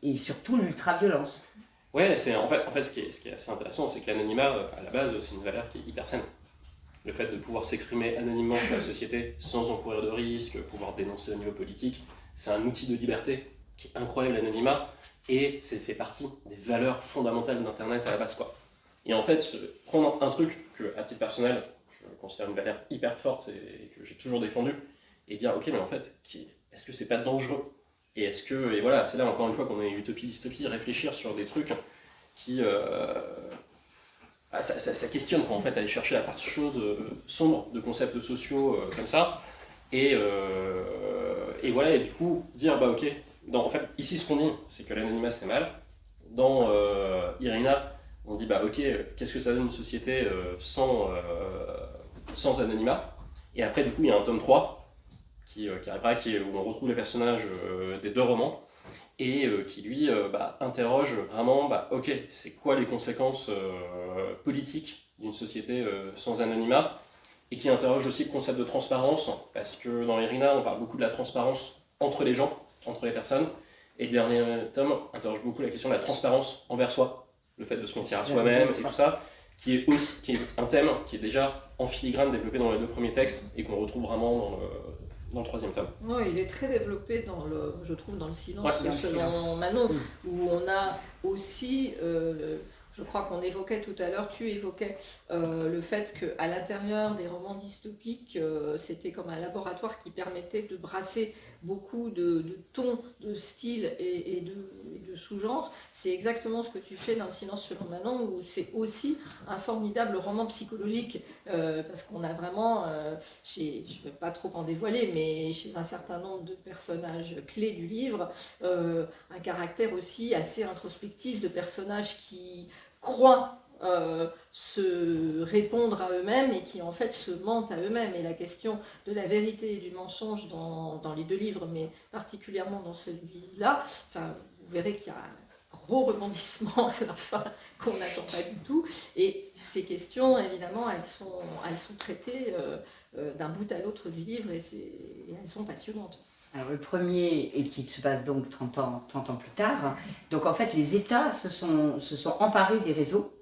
S1: et surtout l'ultra-violence.
S2: Ouais, en fait ce qui est assez intéressant, c'est que l'anonymat, à la base, c'est une valeur qui est hyper saine. Le fait de pouvoir s'exprimer anonymement sur la société sans encourir de risques, pouvoir dénoncer au niveau politique, c'est un outil de liberté qui est incroyable, l'anonymat, et ça fait partie des valeurs fondamentales d'Internet à la base, quoi. Et en fait, prendre un truc que, à titre personnel, je considère une valeur hyper forte et que j'ai toujours défendu, et dire, ok, mais en fait, est-ce que c'est pas dangereux ? Et voilà, c'est là encore une fois qu'on est utopie, dystopie, réfléchir sur des trucs qui... ça questionne, quoi, en fait, aller chercher la part chose sombre de concepts sociaux comme ça, et voilà, et du coup, dire, bah ok, en fait, ici ce qu'on dit, c'est que l'anonymat c'est mal. Dans Irina, on dit, bah ok, qu'est-ce que ça donne une société sans anonymat ? Et après, du coup, il y a un tome 3 qui arrivera, où on retrouve les personnages des deux romans, et qui lui interroge vraiment, ok, c'est quoi les conséquences politiques d'une société sans anonymat, et qui interroge aussi le concept de transparence, parce que dans Irina, on parle beaucoup de la transparence entre les gens, entre les personnes, et le dernier tome interroge beaucoup la question de la transparence envers soi, le fait de se mentir à soi-même et tout ça, qui est un thème qui est déjà en filigrane développé dans les deux premiers textes, et qu'on retrouve vraiment dans le 3e tome.
S3: Non, il est très développé je trouve, dans le silence,
S1: Ouais,
S3: selon Manon, où on a aussi, je crois qu'on évoquait tout à l'heure, tu évoquais le fait qu'à l'intérieur des romans dystopiques, c'était comme un laboratoire qui permettait de brasser beaucoup de tons, de styles et de sous-genres. C'est exactement ce que tu fais dans Le silence selon Manon, où c'est aussi un formidable roman psychologique, parce qu'on a vraiment, je ne vais pas trop en dévoiler, mais chez un certain nombre de personnages clés du livre, un caractère aussi assez introspectif de personnages qui croient se répondre à eux-mêmes et qui en fait se mentent à eux-mêmes. Et la question de la vérité et du mensonge dans les 2 livres, mais particulièrement dans celui-là, enfin, vous verrez qu'il y a un gros rebondissement à la fin qu'on n'attend pas du tout. Et ces questions, évidemment, elles sont traitées d'un bout à l'autre du livre et elles sont passionnantes.
S1: Alors le premier, et qui se passe donc 30 ans plus tard, donc en fait les États se sont emparés des réseaux.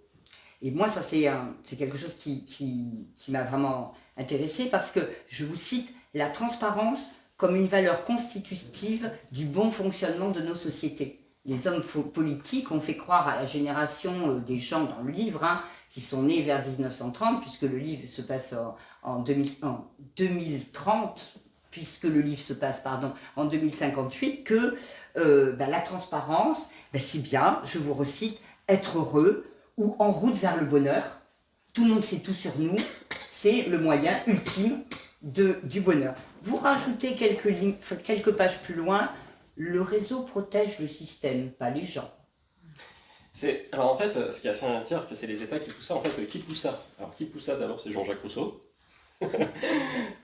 S1: Et moi, ça, c'est quelque chose qui m'a vraiment intéressée parce que, je vous cite, la transparence comme une valeur constitutive du bon fonctionnement de nos sociétés. Les hommes politiques ont fait croire à la génération des gens dans le livre, qui sont nés vers 1930, puisque le livre se passe en 2030, puisque le livre se passe en 2058, que la transparence, c'est bien, je vous recite, être heureux, ou en route vers le bonheur, tout le monde sait tout sur nous, c'est le moyen ultime du bonheur. Vous rajoutez quelques pages plus loin, le réseau protège le système, pas les gens.
S2: Alors en fait, ce qui est assez à dire, c'est les États qui poussent ça. En fait, qui pousse ça? Alors qui pousse ça d'abord, c'est Jean-Jacques Rousseau,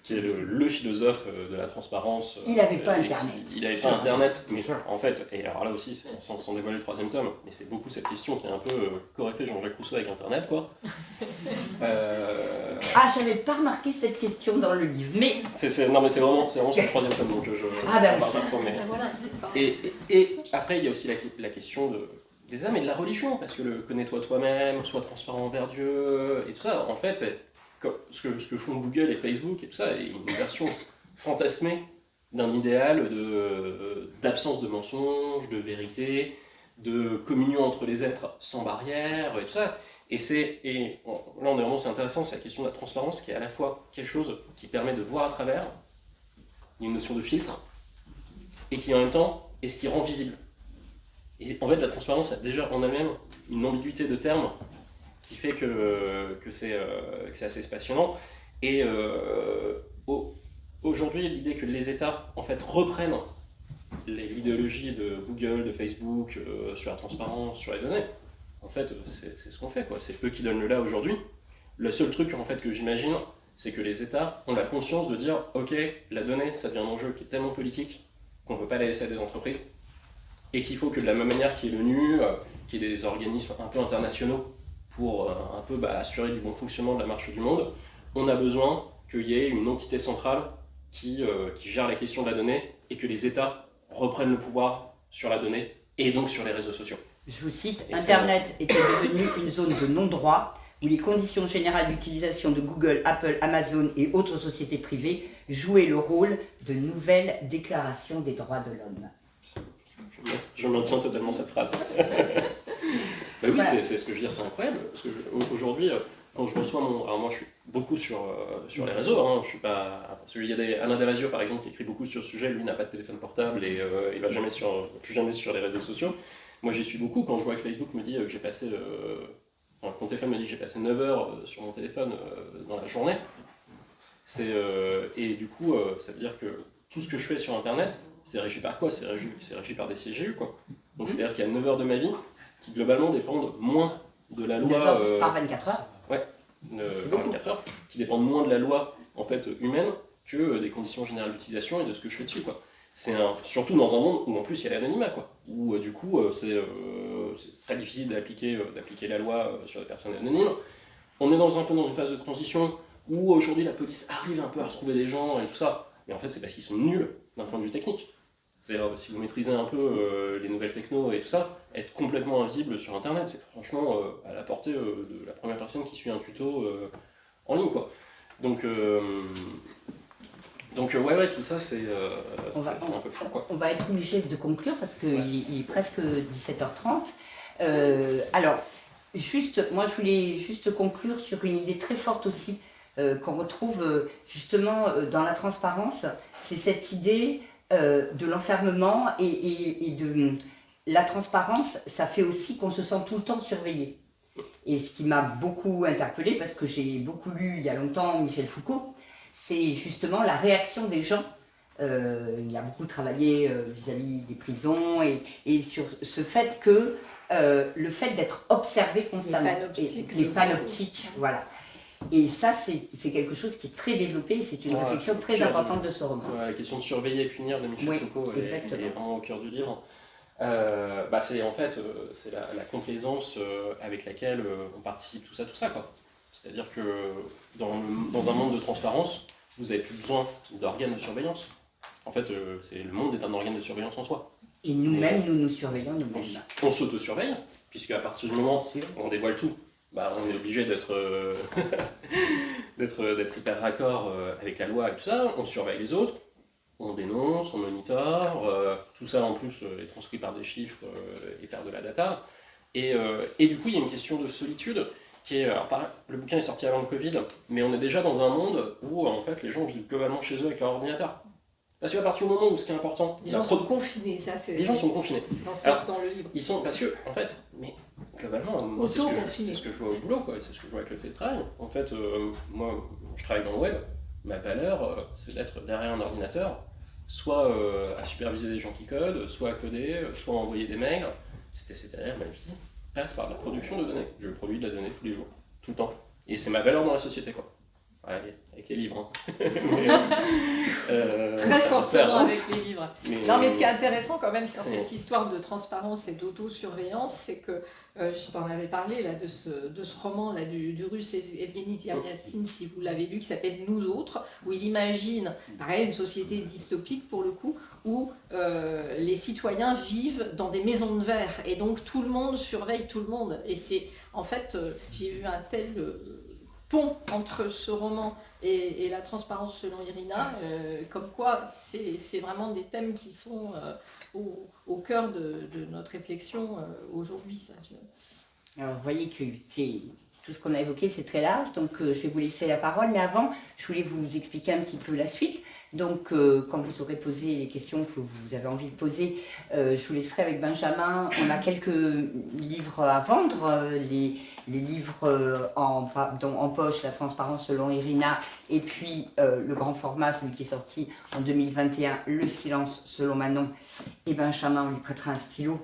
S2: qui est le philosophe de la transparence.
S1: Il n'avait pas Internet.
S2: Il n'avait pas Internet, mais en fait, et alors là aussi, sans dévoiler le 3e tome, mais c'est beaucoup cette question qui est un peu qu'aurait fait Jean-Jacques Rousseau avec Internet, quoi.
S1: Ah, j'avais pas remarqué cette question dans le livre, mais...
S2: Non, mais c'est vraiment sur le 3e tome, donc je parle pas trop, mais... Et après, il y a aussi la question des âmes et de la religion, parce que connais-toi toi-même, sois transparent envers Dieu, et tout ça, en fait, ce que font Google et Facebook et tout ça est une version fantasmée d'un idéal d'absence de mensonge, de vérité, de communion entre les êtres sans barrière et tout ça. Là, c'est intéressant, c'est la question de la transparence qui est à la fois quelque chose qui permet de voir à travers, il y a une notion de filtre, et qui en même temps est ce qui rend visible. Et en fait, la transparence a déjà en elle-même une ambiguïté de termes qui fait que c'est assez passionnant. Et aujourd'hui, l'idée que les États en fait reprennent l'idéologie de Google, de Facebook, sur la transparence, sur les données, en fait, c'est ce qu'on fait, quoi. C'est eux qui donnent le là aujourd'hui. Le seul truc en fait que j'imagine, c'est que les États ont la conscience de dire ok, la donnée, ça devient un enjeu qui est tellement politique qu'on ne peut pas la laisser à des entreprises, et qu'il faut que de la même manière qu'il y ait l'ONU, qu'il y ait des organismes un peu internationaux pour un peu assurer du bon fonctionnement de la marche du monde, on a besoin qu'il y ait une entité centrale qui gère la question de la donnée et que les États reprennent le pouvoir sur la donnée et donc sur les réseaux sociaux.
S1: Je vous cite, Internet était devenu une zone de non-droit où les conditions générales d'utilisation de Google, Apple, Amazon et autres sociétés privées jouaient le rôle de nouvelles déclarations des droits de l'homme.
S2: Je maintiens totalement cette phrase. Oui, voilà. C'est ce que je veux dire, c'est incroyable. Parce qu'aujourd'hui, quand je reçois alors moi je suis beaucoup sur les réseaux, je suis pas... Parce qu'il y a Alain Damasio par exemple qui écrit beaucoup sur ce sujet, lui n'a pas de téléphone portable et il va plus jamais sur les réseaux sociaux. Moi j'y suis beaucoup, quand je vois que Facebook me dit que j'ai passé... mon téléphone me dit que j'ai passé 9 heures sur mon téléphone dans la journée. Et du coup, ça veut dire que tout ce que je fais sur Internet, c'est régi par quoi? C'est régi par des CGU, quoi. Donc c'est-à-dire qu'il y a 9 heures de ma vie qui globalement dépendent moins de la loi...
S1: 9 heures par 24 heures?
S2: Ouais, par 24 heures, qui dépendent moins de la loi en fait, humaine que des conditions générales d'utilisation et de ce que je fais dessus, quoi. Surtout dans un monde où en plus il y a l'anonymat, quoi. Où du coup c'est très difficile d'appliquer la loi sur les personnes anonymes. On est un peu dans une phase de transition où aujourd'hui la police arrive un peu à retrouver des gens et tout ça, mais en fait c'est parce qu'ils sont nuls d'un point de vue technique. C'est-à-dire, si vous maîtrisez un peu les nouvelles techno et tout ça, être complètement invisible sur Internet, c'est franchement à la portée de la première personne qui suit un tuto en ligne, quoi. Donc Donc ouais, tout ça, c'est
S1: On va-
S2: un peu fou, quoi.
S1: On va être obligé de conclure parce qu'il il est presque 17h30. Alors, moi je voulais juste conclure sur une idée très forte aussi qu'on retrouve justement dans la transparence. C'est cette idée de l'enfermement et de la transparence, ça fait aussi qu'on se sent tout le temps surveillé. Et ce qui m'a beaucoup interpellée, parce que j'ai beaucoup lu il y a longtemps Michel Foucault, c'est justement la réaction des gens. Il a beaucoup travaillé vis-à-vis des prisons et sur ce fait que le fait d'être observé constamment, les panoptiques, voilà. Et ça, c'est quelque chose qui est très développé, c'est une réflexion très importante de ce roman.
S2: La question de surveiller et punir de Michel Foucault est vraiment au cœur du livre. C'est en fait c'est la complaisance avec laquelle on participe tout ça quoi. C'est-à-dire que dans un monde de transparence, vous n'avez plus besoin d'organes de surveillance. En fait, le monde est un organe de surveillance en soi.
S1: Et nous-mêmes, nous nous surveillons nous-mêmes.
S2: On s'auto-surveille, puisque à partir du moment où on dévoile tout, on est obligé d'être hyper raccord avec la loi et tout ça. On surveille les autres, on dénonce, on monitore, tout ça en plus est transcrit par des chiffres et par de la data. Et du coup, il y a une question de solitude qui est... le bouquin est sorti avant le Covid, mais on est déjà dans un monde où en fait les gens vivent globalement chez eux avec leur ordinateur. Parce qu'à partir du moment où ce qui est important...
S3: Les gens sont confinés, ça c'est...
S2: Les gens sont confinés.
S3: Dans le livre.
S2: Ils sont... Parce que, en fait, mais globalement, c'est ce que je vois au boulot, quoi, c'est ce que je vois avec le télétravail. En fait, moi, je travaille dans le web, ma valeur, c'est d'être derrière un ordinateur, soit à superviser des gens qui codent, soit à coder, soit à envoyer des mails. C'est-à-dire ma vie passe par la production de données. Je produis de la donnée tous les jours, tout le temps. Et c'est ma valeur dans la société, quoi. Ouais, avec les livres.
S3: Très fortement avec les livres. Mais ce qui est intéressant quand même sur
S2: c'est...
S3: cette histoire de transparence et d'autosurveillance, c'est que je t'en avais parlé là, de ce roman là, du russe Evgeny Zeryatin, si vous l'avez lu, qui s'appelle Nous autres, où il imagine pareil, une société dystopique pour le coup, où les citoyens vivent dans des maisons de verre et donc tout le monde surveille tout le monde. Et c'est en fait, j'ai vu un tel... pont entre ce roman et la transparence selon Irina, comme quoi c'est vraiment des thèmes qui sont au cœur de notre réflexion aujourd'hui. Ça.
S1: Alors vous voyez que tout ce qu'on a évoqué, c'est très large, donc je vais vous laisser la parole, mais avant, je voulais vous expliquer un petit peu la suite. Donc quand vous aurez posé les questions que vous avez envie de poser, je vous laisserai avec Benjamin. On a quelques livres à vendre, les livres en poche, La transparence selon Irina, et puis le grand format, celui qui est sorti en 2021, Le silence selon Manon. Et Benjamin, on lui prêtera un stylo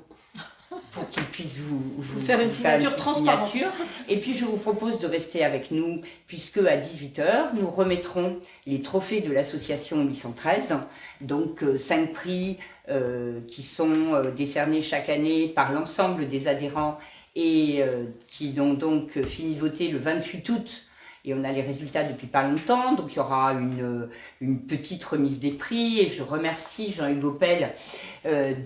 S1: pour qu'il puisse vous
S3: faire une signature transparente.
S1: Et puis je vous propose de rester avec nous, puisque à 18h, nous remettrons les trophées de l'association 813, donc 5 prix qui sont décernés chaque année par l'ensemble des adhérents et qui ont donc fini de voter le 28 août. Et on a les résultats depuis pas longtemps, donc il y aura une petite remise des prix. Et je remercie Jean-Hugues Pell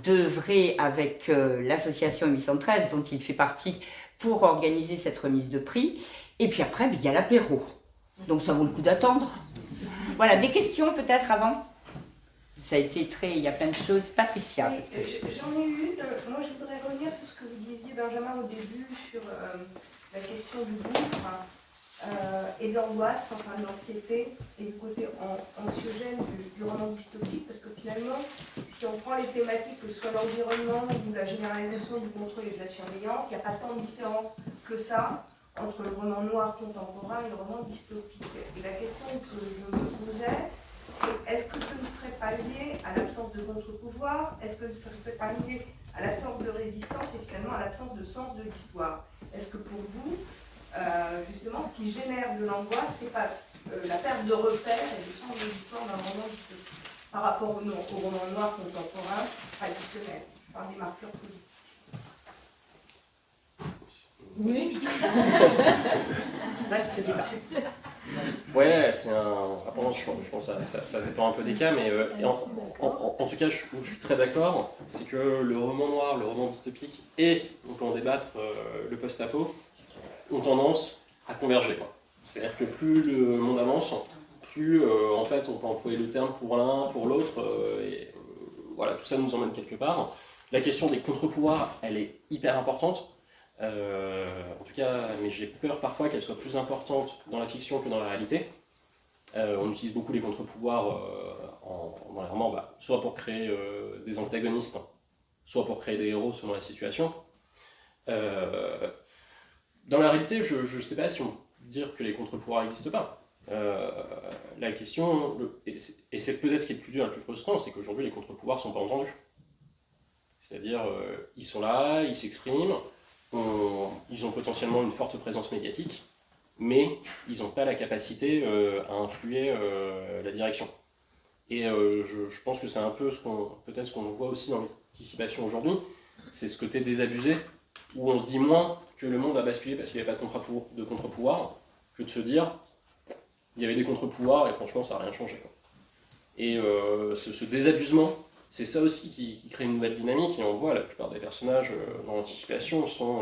S1: d'œuvrer avec l'association 813, dont il fait partie, pour organiser cette remise de prix. Et puis après, il y a l'apéro. Donc ça vaut le coup d'attendre. Voilà, des questions peut-être avant ? Ça a été il y a plein de choses. Patricia.
S5: J'en ai une. Moi, je voudrais revenir sur ce que vous disiez, Benjamin, au début, sur la question du gouffre. Et de l'angoisse, enfin de l'anxiété et du côté anxiogène du roman dystopique, parce que finalement, si on prend les thématiques, que ce soit l'environnement ou la généralisation du contrôle et de la surveillance, il n'y a pas tant de différence que ça entre le roman noir contemporain et le roman dystopique. Et la question que je me posais, c'est est-ce que ce ne serait pas lié à l'absence de contre-pouvoir? Est-ce que ce ne serait pas lié à l'absence de résistance et finalement à l'absence de sens de l'histoire? Est-ce que pour vous, justement, ce qui génère de l'angoisse, c'est pas la perte de repères et de sens de l'histoire d'un roman dystopique par rapport au roman noir contemporain traditionnel? Je parle des marqueurs politiques.
S3: Oui.
S1: Vaste débat.
S2: Ouais, c'est un... Après, je pense que ça dépend un peu des cas, mais en tout cas, où je suis très d'accord, c'est que le roman noir, le roman dystopique et, on peut en débattre, le post-apo, ont tendance à converger, quoi. C'est-à-dire que plus le monde avance, vertu, en fait, on peut employer le terme pour l'un, pour l'autre, voilà, tout ça nous emmène quelque part. La question des contre-pouvoirs, elle est hyper importante. En tout cas, mais j'ai peur parfois qu'elle soit plus importante dans la fiction que dans la réalité. On utilise beaucoup les contre-pouvoirs dans les romans, soit pour créer des antagonistes, soit pour créer des héros selon la situation. Dans la réalité, je ne sais pas si on peut dire que les contre-pouvoirs n'existent pas. La question, et c'est peut-être ce qui est le plus dur et le plus frustrant, c'est qu'aujourd'hui les contre-pouvoirs ne sont pas entendus. C'est-à-dire, ils sont là, ils s'expriment, ils ont potentiellement une forte présence médiatique, mais ils n'ont pas la capacité à influer la direction. Et je pense que c'est un peu peut-être ce qu'on voit aussi dans l'anticipation aujourd'hui, c'est ce côté désabusé, où on se dit moins que le monde a basculé parce qu'il n'y avait pas de contre-pouvoir, que de se dire il y avait des contre-pouvoirs et franchement ça n'a rien changé, quoi. Et ce désabusement, c'est ça aussi qui crée une nouvelle dynamique, et on voit la plupart des personnages dans l'anticipation sont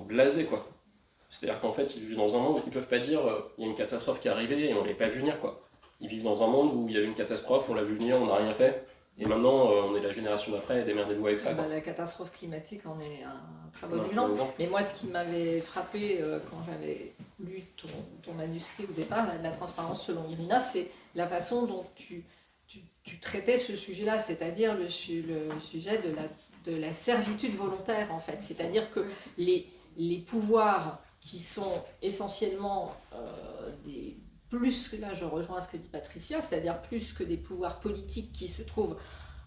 S2: blasés, quoi. C'est-à-dire qu'en fait ils vivent dans un monde où ils ne peuvent pas dire il y a une catastrophe qui est arrivée et on ne l'avait pas vu venir, quoi. Ils vivent dans un monde où il y avait une catastrophe, on l'a vu venir, on n'a rien fait. Et maintenant, on est la génération d'après, démerdez-vous avec ça.
S3: La catastrophe climatique en est un très bon exemple. Mais moi, ce qui m'avait frappé quand j'avais lu ton manuscrit au départ, la transparence selon Irina, c'est la façon dont tu traitais ce sujet-là, c'est-à-dire le sujet de la servitude volontaire, en fait. C'est-à-dire que les pouvoirs qui sont essentiellement plus que, là je rejoins ce que dit Patricia, c'est-à-dire plus que des pouvoirs politiques qui se trouvent,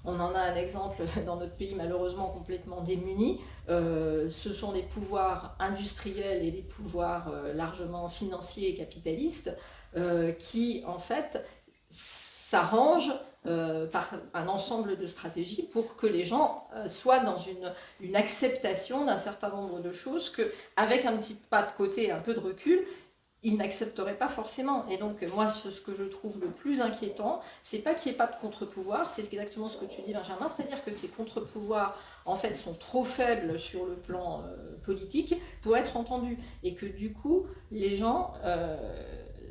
S3: on en a un exemple dans notre pays malheureusement complètement démuni, ce sont des pouvoirs industriels et des pouvoirs largement financiers et capitalistes qui en fait s'arrangent par un ensemble de stratégies pour que les gens soient dans une acceptation d'un certain nombre de choses qu'avec un petit pas de côté, un peu de recul, ils n'accepteraient pas forcément. Et donc, moi, ce que je trouve le plus inquiétant, c'est pas qu'il n'y ait pas de contre-pouvoir, c'est exactement ce que tu dis, Benjamin, c'est-à-dire que ces contre-pouvoirs, en fait, sont trop faibles sur le plan politique pour être entendus. Et que, du coup, les gens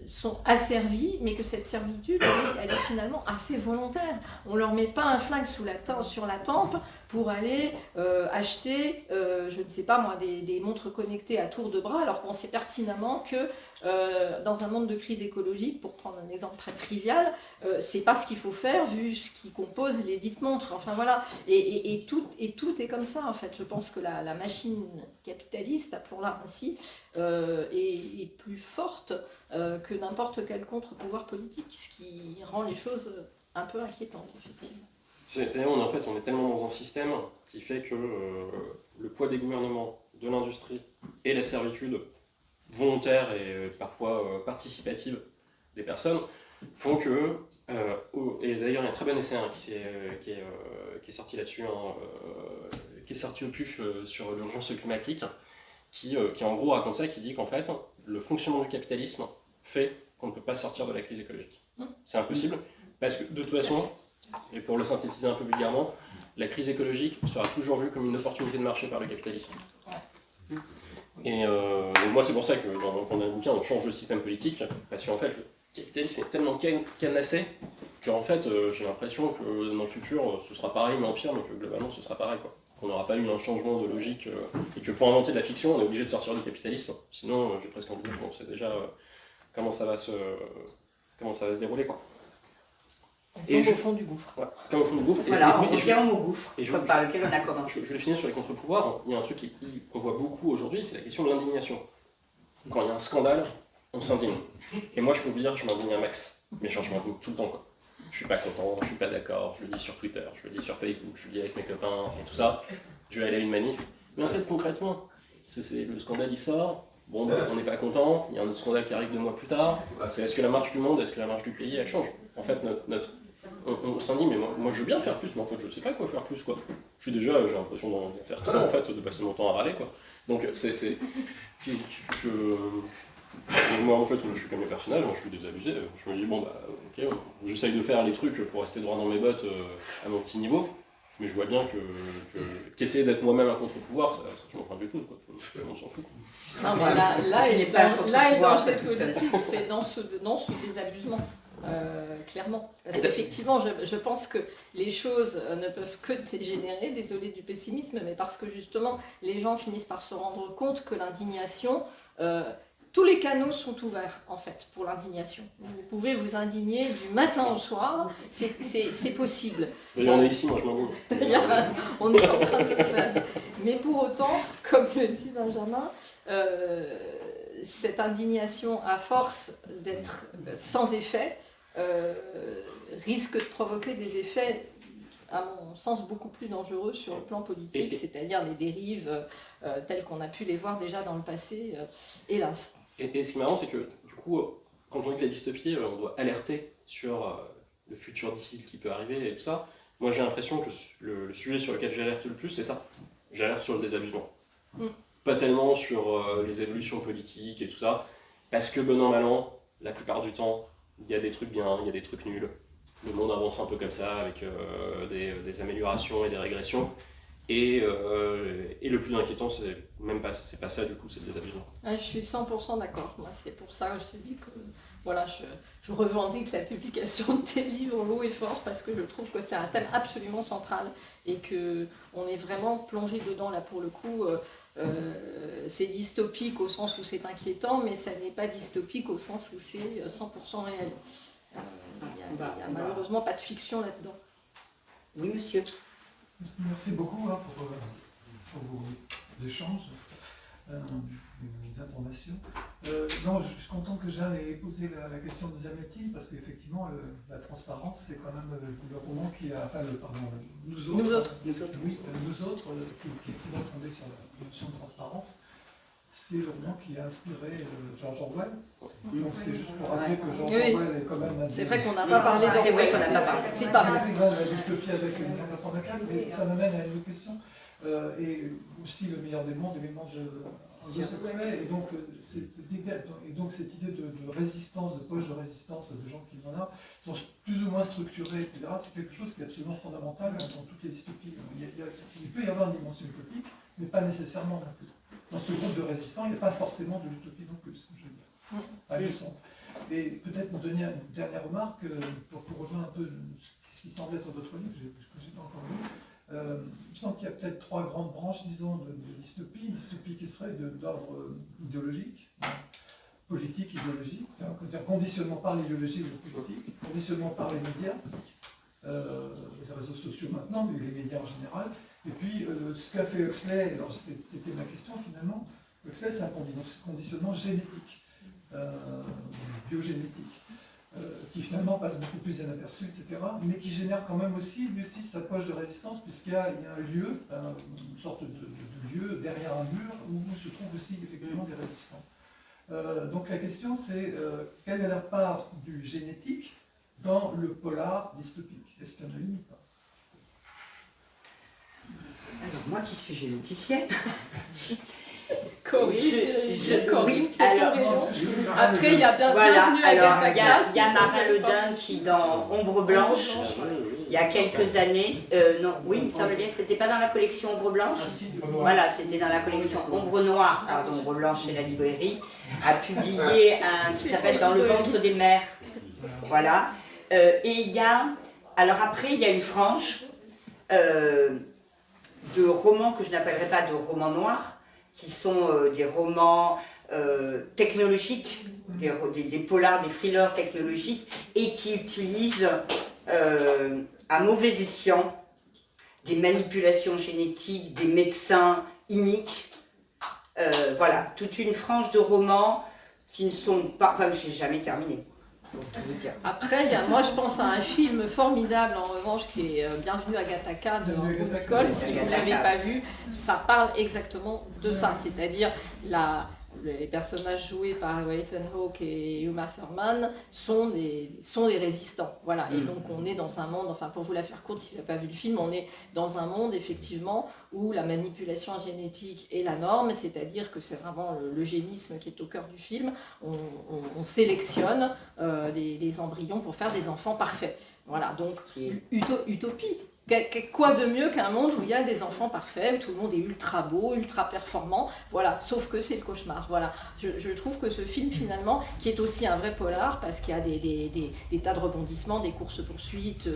S3: sont asservis, mais que cette servitude, elle est finalement assez volontaire. On ne leur met pas un flingue sur la tempe pour aller acheter, je ne sais pas moi, des montres connectées à tour de bras, alors qu'on sait pertinemment que dans un monde de crise écologique, pour prendre un exemple très trivial, c'est pas ce qu'il faut faire vu ce qui compose les dites montres. Enfin voilà, et tout est comme ça en fait. Je pense que la machine capitaliste, appelons-la ainsi, est plus forte que n'importe quel contre-pouvoir politique, ce qui rend les choses un peu inquiétantes, effectivement.
S2: C'est-à-dire, on est tellement dans un système qui fait que le poids des gouvernements, de l'industrie et la servitude volontaire et parfois participative des personnes font que, et d'ailleurs il y a un très bon essai qui est sorti là-dessus, qui est sorti au PUF sur l'urgence climatique, qui en gros raconte ça, qui dit qu'en fait le fonctionnement du capitalisme fait qu'on ne peut pas sortir de la crise écologique. C'est impossible, parce que de toute façon, et pour le synthétiser un peu vulgairement, la crise écologique sera toujours vue comme une opportunité de marché par le capitalisme. Et moi c'est pour ça que dans un bouquin on change de système politique, parce qu'en fait le capitalisme est tellement cadenassé qu'en fait j'ai l'impression que dans le futur ce sera pareil mais en pire, mais que globalement ce sera pareil, quoi. Qu'on n'aura pas eu un changement de logique et que pour inventer de la fiction on est obligé de sortir du capitalisme, sinon j'ai presque envie de dire qu'on sait déjà comment ça va se dérouler, quoi.
S3: Comme au fond du gouffre.
S2: Ouais, comme au fond du gouffre.
S1: Voilà, on revient au mot gouffre,
S2: et
S1: par lequel on a commencé.
S2: Je vais finir sur les contre-pouvoirs. Il y a un truc qu'on voit beaucoup aujourd'hui, c'est la question de l'indignation. Quand il y a un scandale, on s'indigne. Et moi, je peux vous dire, je m'indigne un max. Mais genre, je m'indigne tout le temps, quoi. Je suis pas content, je suis pas d'accord, je le dis sur Twitter, je le dis sur Facebook, je le dis avec mes copains et tout ça. Je vais aller à une manif. Mais en fait, concrètement, le scandale il sort. Bon, on n'est pas content, il y a un autre scandale qui arrive 2 mois plus tard. C'est est-ce que la marche du monde, est-ce que la marche du pays, elle change? En fait, on s'indigne, mais moi je veux bien faire plus, mais en fait je sais pas quoi faire plus, quoi. J'ai l'impression d'en faire trop, en fait, de passer mon temps à râler, quoi. Donc moi en fait je suis comme les personnages, je suis désabusé, je me dis bon bah ok, j'essaye de faire les trucs pour rester droit dans mes bottes à mon petit niveau, mais je vois bien qu'essayer d'être moi-même un contre-pouvoir, ça change rien du tout, quoi. On s'en fout, quoi.
S3: Non mais là et dans cette politique, c'est dans ce désabusement. clairement. Parce qu'effectivement, je pense que les choses ne peuvent que dégénérer, désolé du pessimisme, mais parce que justement, les gens finissent par se rendre compte que l'indignation, tous les canaux sont ouverts en fait pour l'indignation. Vous pouvez vous indigner du matin au soir, c'est possible.
S2: Il y en a ici, moi je m'en doute.
S3: On est en train de le faire. Mais pour autant, comme le dit Benjamin, cette indignation, à force d'être sans effet, risque de provoquer des effets, à mon sens, beaucoup plus dangereux sur le plan politique, c'est-à-dire les dérives telles qu'on a pu les voir déjà dans le passé, hélas.
S2: Et ce qui est marrant, c'est que du coup, quand on dit que la dystopie, on doit alerter sur le futur difficile qui peut arriver et tout ça. Moi j'ai l'impression que le sujet sur lequel j'alerte le plus, c'est ça. J'alerte sur le désabusement. Pas tellement sur les évolutions politiques et tout ça, parce que bon an mal an, la plupart du temps, il y a des trucs bien, il y a des trucs nuls. Le monde avance un peu comme ça, avec des améliorations et des régressions. Et le plus inquiétant, c'est même pas, c'est pas ça du coup, c'est le désabusement.
S3: Je suis 100% d'accord. Moi, c'est pour ça que je te dis que voilà, je revendique la publication de tes livres haut et fort parce que je trouve que c'est un thème absolument central et qu'on est vraiment plongé dedans là pour le coup. C'est dystopique au sens où c'est inquiétant, mais ça n'est pas dystopique au sens où c'est 100% réel. Il n'y a malheureusement pas de fiction là-dedans.
S1: Oui, monsieur.
S4: Merci beaucoup pour vos échanges, vos informations. Non, je suis content que Jeanne ait posé la question des Amnétiques, parce qu'effectivement, la transparence, c'est quand même le roman qui a... Enfin, nous autres, qui est fondé sur la notion de transparence. C'est le roman qui a inspiré George Orwell. Donc c'est juste pour rappeler que George Orwell est quand même...
S3: C'est vrai qu'on n'a pas parlé d'Orwell.
S1: C'est vrai qu'on n'a pas parlé.
S3: C'est pas vrai.
S4: La dystopie avec les années 84, mais ça m'amène à une autre question. Et aussi Le meilleur des mondes, élément de Huxley. Et donc cette idée de résistance, de poche de résistance de gens qui en ont, sont plus ou moins structurés, etc. C'est quelque chose qui est absolument fondamental dans toutes les dystopies. Il peut y avoir une dimension utopique, mais pas nécessairement non plus. Dans ce groupe de résistants, il n'y a pas forcément de l'utopie non plus, ce que je veux dire. À leçon. Et peut-être me donner une dernière remarque pour rejoindre un peu ce qui semble être votre livre, que je n'ai pas encore lu. Il me semble qu'il y a peut-être 3 grandes branches, disons, de dystopie. Une dystopie qui serait d'ordre idéologique, politique idéologique, c'est-à-dire conditionnement par l'idéologie et le politique, conditionnement par les médias, les réseaux sociaux maintenant, mais les médias en général. Et puis, ce qu'a fait Huxley, alors c'était ma question finalement, Huxley c'est un conditionnement génétique, biogénétique, qui finalement passe beaucoup plus inaperçu, etc., mais qui génère quand même aussi, lui aussi, sa poche de résistance, puisqu'il y a un lieu, une sorte de lieu derrière un mur, où se trouvent aussi effectivement des résistants. Donc la question c'est, quelle est la part du génétique dans le polar dystopique? Est-ce qu'il y en a une ou pas?
S1: Alors, moi qui suis généticienne,
S3: Corinne, c'est
S1: alors,
S3: après, il y a bien bienvenue à Agatha.
S1: Il y a Marin Ledin qui, dans Ombre Blanche, il y a quelques années, non, oui, il me semble bien, c'était pas dans la collection Ombre Blanche, voilà, c'était dans la collection Ombre Noire, pardon, Ombre Blanche chez la librairie, a publié un qui s'appelle Dans le ventre des mers, voilà, et il y a, alors après, il y a une frange de romans que je n'appellerais pas de romans noirs, qui sont des romans technologiques, des polars, des thrillers technologiques, et qui utilisent à mauvais escient des manipulations génétiques, des médecins iniques. Voilà, toute une frange de romans qui ne sont pas... Enfin, je n'ai jamais terminé.
S3: Après, moi je pense à un film formidable en revanche qui est Bienvenue à Gattaca de Henri Nicole. Si vous ne l'avez pas vu, ça parle exactement de ça, c'est-à-dire les personnages joués par Ethan Hawke et Uma Thurman sont des résistants. Voilà. Et donc on est dans un monde, enfin pour vous la faire courte, si vous n'avez pas vu le film, on est dans un monde effectivement où la manipulation génétique est la norme, c'est-à-dire que c'est vraiment l'eugénisme qui est au cœur du film. On sélectionne les embryons pour faire des enfants parfaits. Voilà, donc utopie. Quoi de mieux qu'un monde où il y a des enfants parfaits, où tout le monde est ultra beau, ultra performant, voilà, sauf que c'est le cauchemar, voilà. Je trouve que ce film finalement, qui est aussi un vrai polar, parce qu'il y a des tas de rebondissements, des courses-poursuites,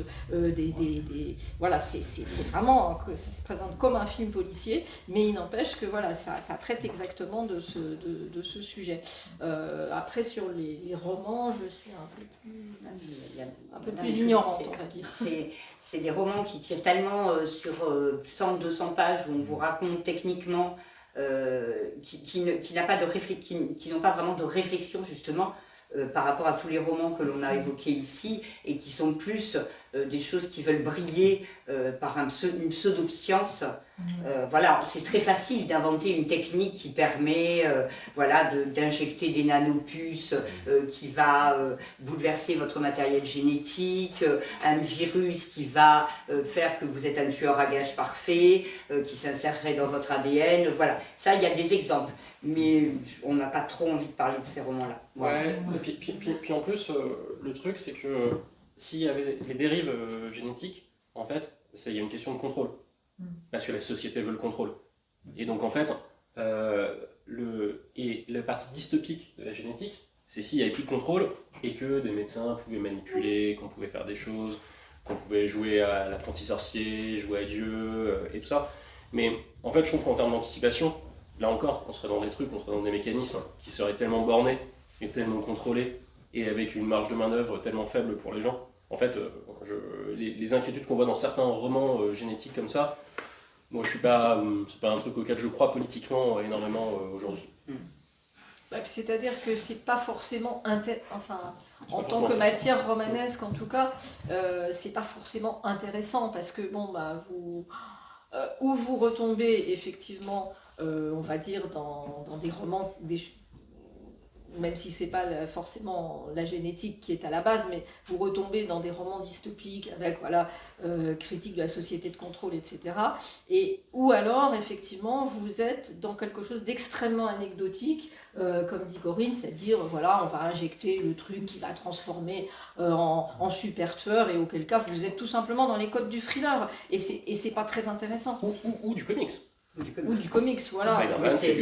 S3: voilà, c'est vraiment, ça se présente comme un film policier, mais il n'empêche que voilà, ça traite exactement de ce sujet. Après sur les romans, je suis un peu plus ignorante, on va dire.
S1: C'est des romans qui tirent tellement sur 100-200 pages où on vous raconte techniquement qui n'ont pas vraiment de réflexion justement par rapport à tous les romans que l'on a évoqués ici et qui sont plus des choses qui veulent briller par une pseudo-science. Voilà, c'est très facile d'inventer une technique qui permet d'injecter des nanopuces qui va bouleverser votre matériel génétique, un virus qui va faire que vous êtes un tueur à gages parfait, qui s'insérerait dans votre ADN. Voilà, ça, il y a des exemples. Mais on n'a pas trop envie de parler de ces romans-là.
S2: Ouais, et puis en plus, le truc, c'est que s'il y avait les dérives génétiques, en fait, il y a une question de contrôle. Parce que la société veut le contrôle. Et donc, en fait, la partie dystopique de la génétique, c'est s'il n'y avait plus de contrôle et que des médecins pouvaient manipuler, qu'on pouvait faire des choses, qu'on pouvait jouer à l'apprenti sorcier, jouer à Dieu, et tout ça. Mais en fait, je trouve qu'en termes d'anticipation, là encore, on serait dans des trucs, on serait dans des mécanismes qui seraient tellement bornés et tellement contrôlés et avec une marge de manœuvre tellement faible pour les gens. En fait, les inquiétudes qu'on voit dans certains romans génétiques comme ça, moi c'est pas un truc auquel je crois politiquement énormément aujourd'hui.
S3: C'est-à-dire que c'est pas forcément en tant que matière romanesque en tout cas, c'est pas forcément intéressant parce que vous retombez effectivement, on va dire dans des romans, même si c'est pas forcément la génétique qui est à la base, mais vous retombez dans des romans dystopiques avec critique de la société de contrôle, etc. Ou alors effectivement vous êtes dans quelque chose d'extrêmement anecdotique, comme dit Corinne, c'est-à-dire voilà, on va injecter le truc qui va transformer en super tueur, et auquel cas vous êtes tout simplement dans les codes du thriller, et c'est pas très intéressant.
S2: Ou du comics.
S3: Ou du comics, voilà.
S2: C'est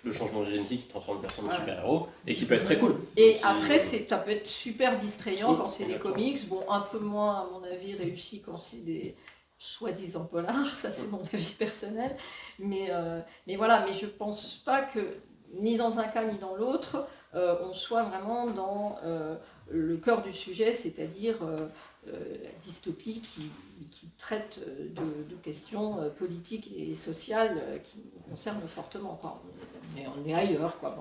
S2: le changement génétique qui transforme une personne en super-héros et qui peut être très cool.
S3: Et après, ça peut être super distrayant quand c'est des comics, un peu moins, à mon avis, réussi quand c'est des soi-disant polars, ça c'est mon avis personnel. Mais voilà, mais je pense pas que, ni dans un cas ni dans l'autre, on soit vraiment dans le cœur du sujet, c'est-à-dire la dystopie qui traite de questions politiques et sociales qui nous concernent fortement, quoi. On est ailleurs, quoi.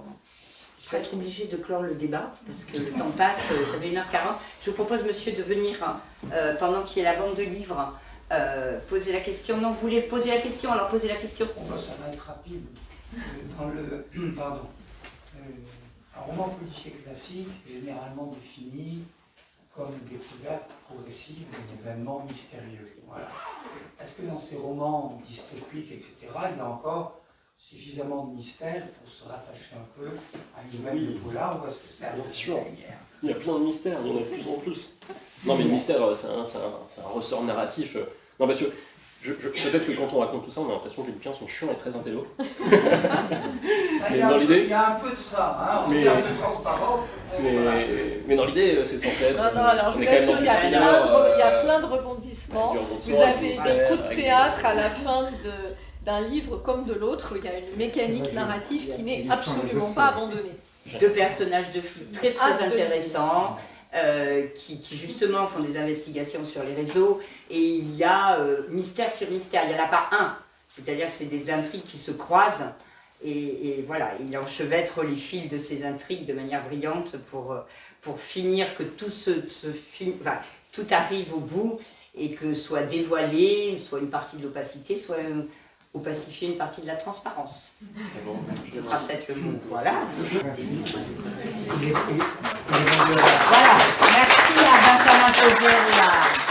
S1: Je vais être obligée de clore le débat parce que le temps passe, ça fait 1h40. Je vous propose, monsieur, de venir pendant qu'il y a la vente de livres poser la question. Non, vous voulez poser la question, alors posez la question.
S6: Ça va être rapide. Un roman policier classique est généralement défini comme une découverte progressive d'un événement mystérieux. Voilà. Est-ce que dans ces romans dystopiques, etc., il y a encore suffisamment de mystère pour se rattacher un peu à une nouvelle de polar, ou est-ce que c'est
S2: bien sûr. Il y a plein de mystères, il y en a de plus en plus. Non, mais le mystère, c'est un ressort narratif. Non, parce que peut-être que quand on raconte tout ça, on a l'impression que les bouquins sont chiants et très intello.
S6: Il y a un peu de ça, hein, en termes de transparence.
S2: Mais dans l'idée, c'est censé être.
S3: Non, alors je vous assure, il y a plein de rebondissements. Vous avez des coups de théâtre à la fin d'un livre comme de l'autre. Il y a une mécanique narrative qui n'est absolument pas abandonnée.
S1: 2 personnages de flics très intéressants. Qui justement font des investigations sur les réseaux, et il y a mystère sur mystère, il n'y en a pas un, c'est-à-dire que c'est des intrigues qui se croisent, et voilà, il enchevêtre les fils de ces intrigues de manière brillante pour finir que tout arrive au bout, et que soit dévoilé, soit une partie de l'opacité, soit opacifier une partie de la transparence. Ce sera peut-être le mot. Voilà. Voilà. Merci à Benjamin Causer.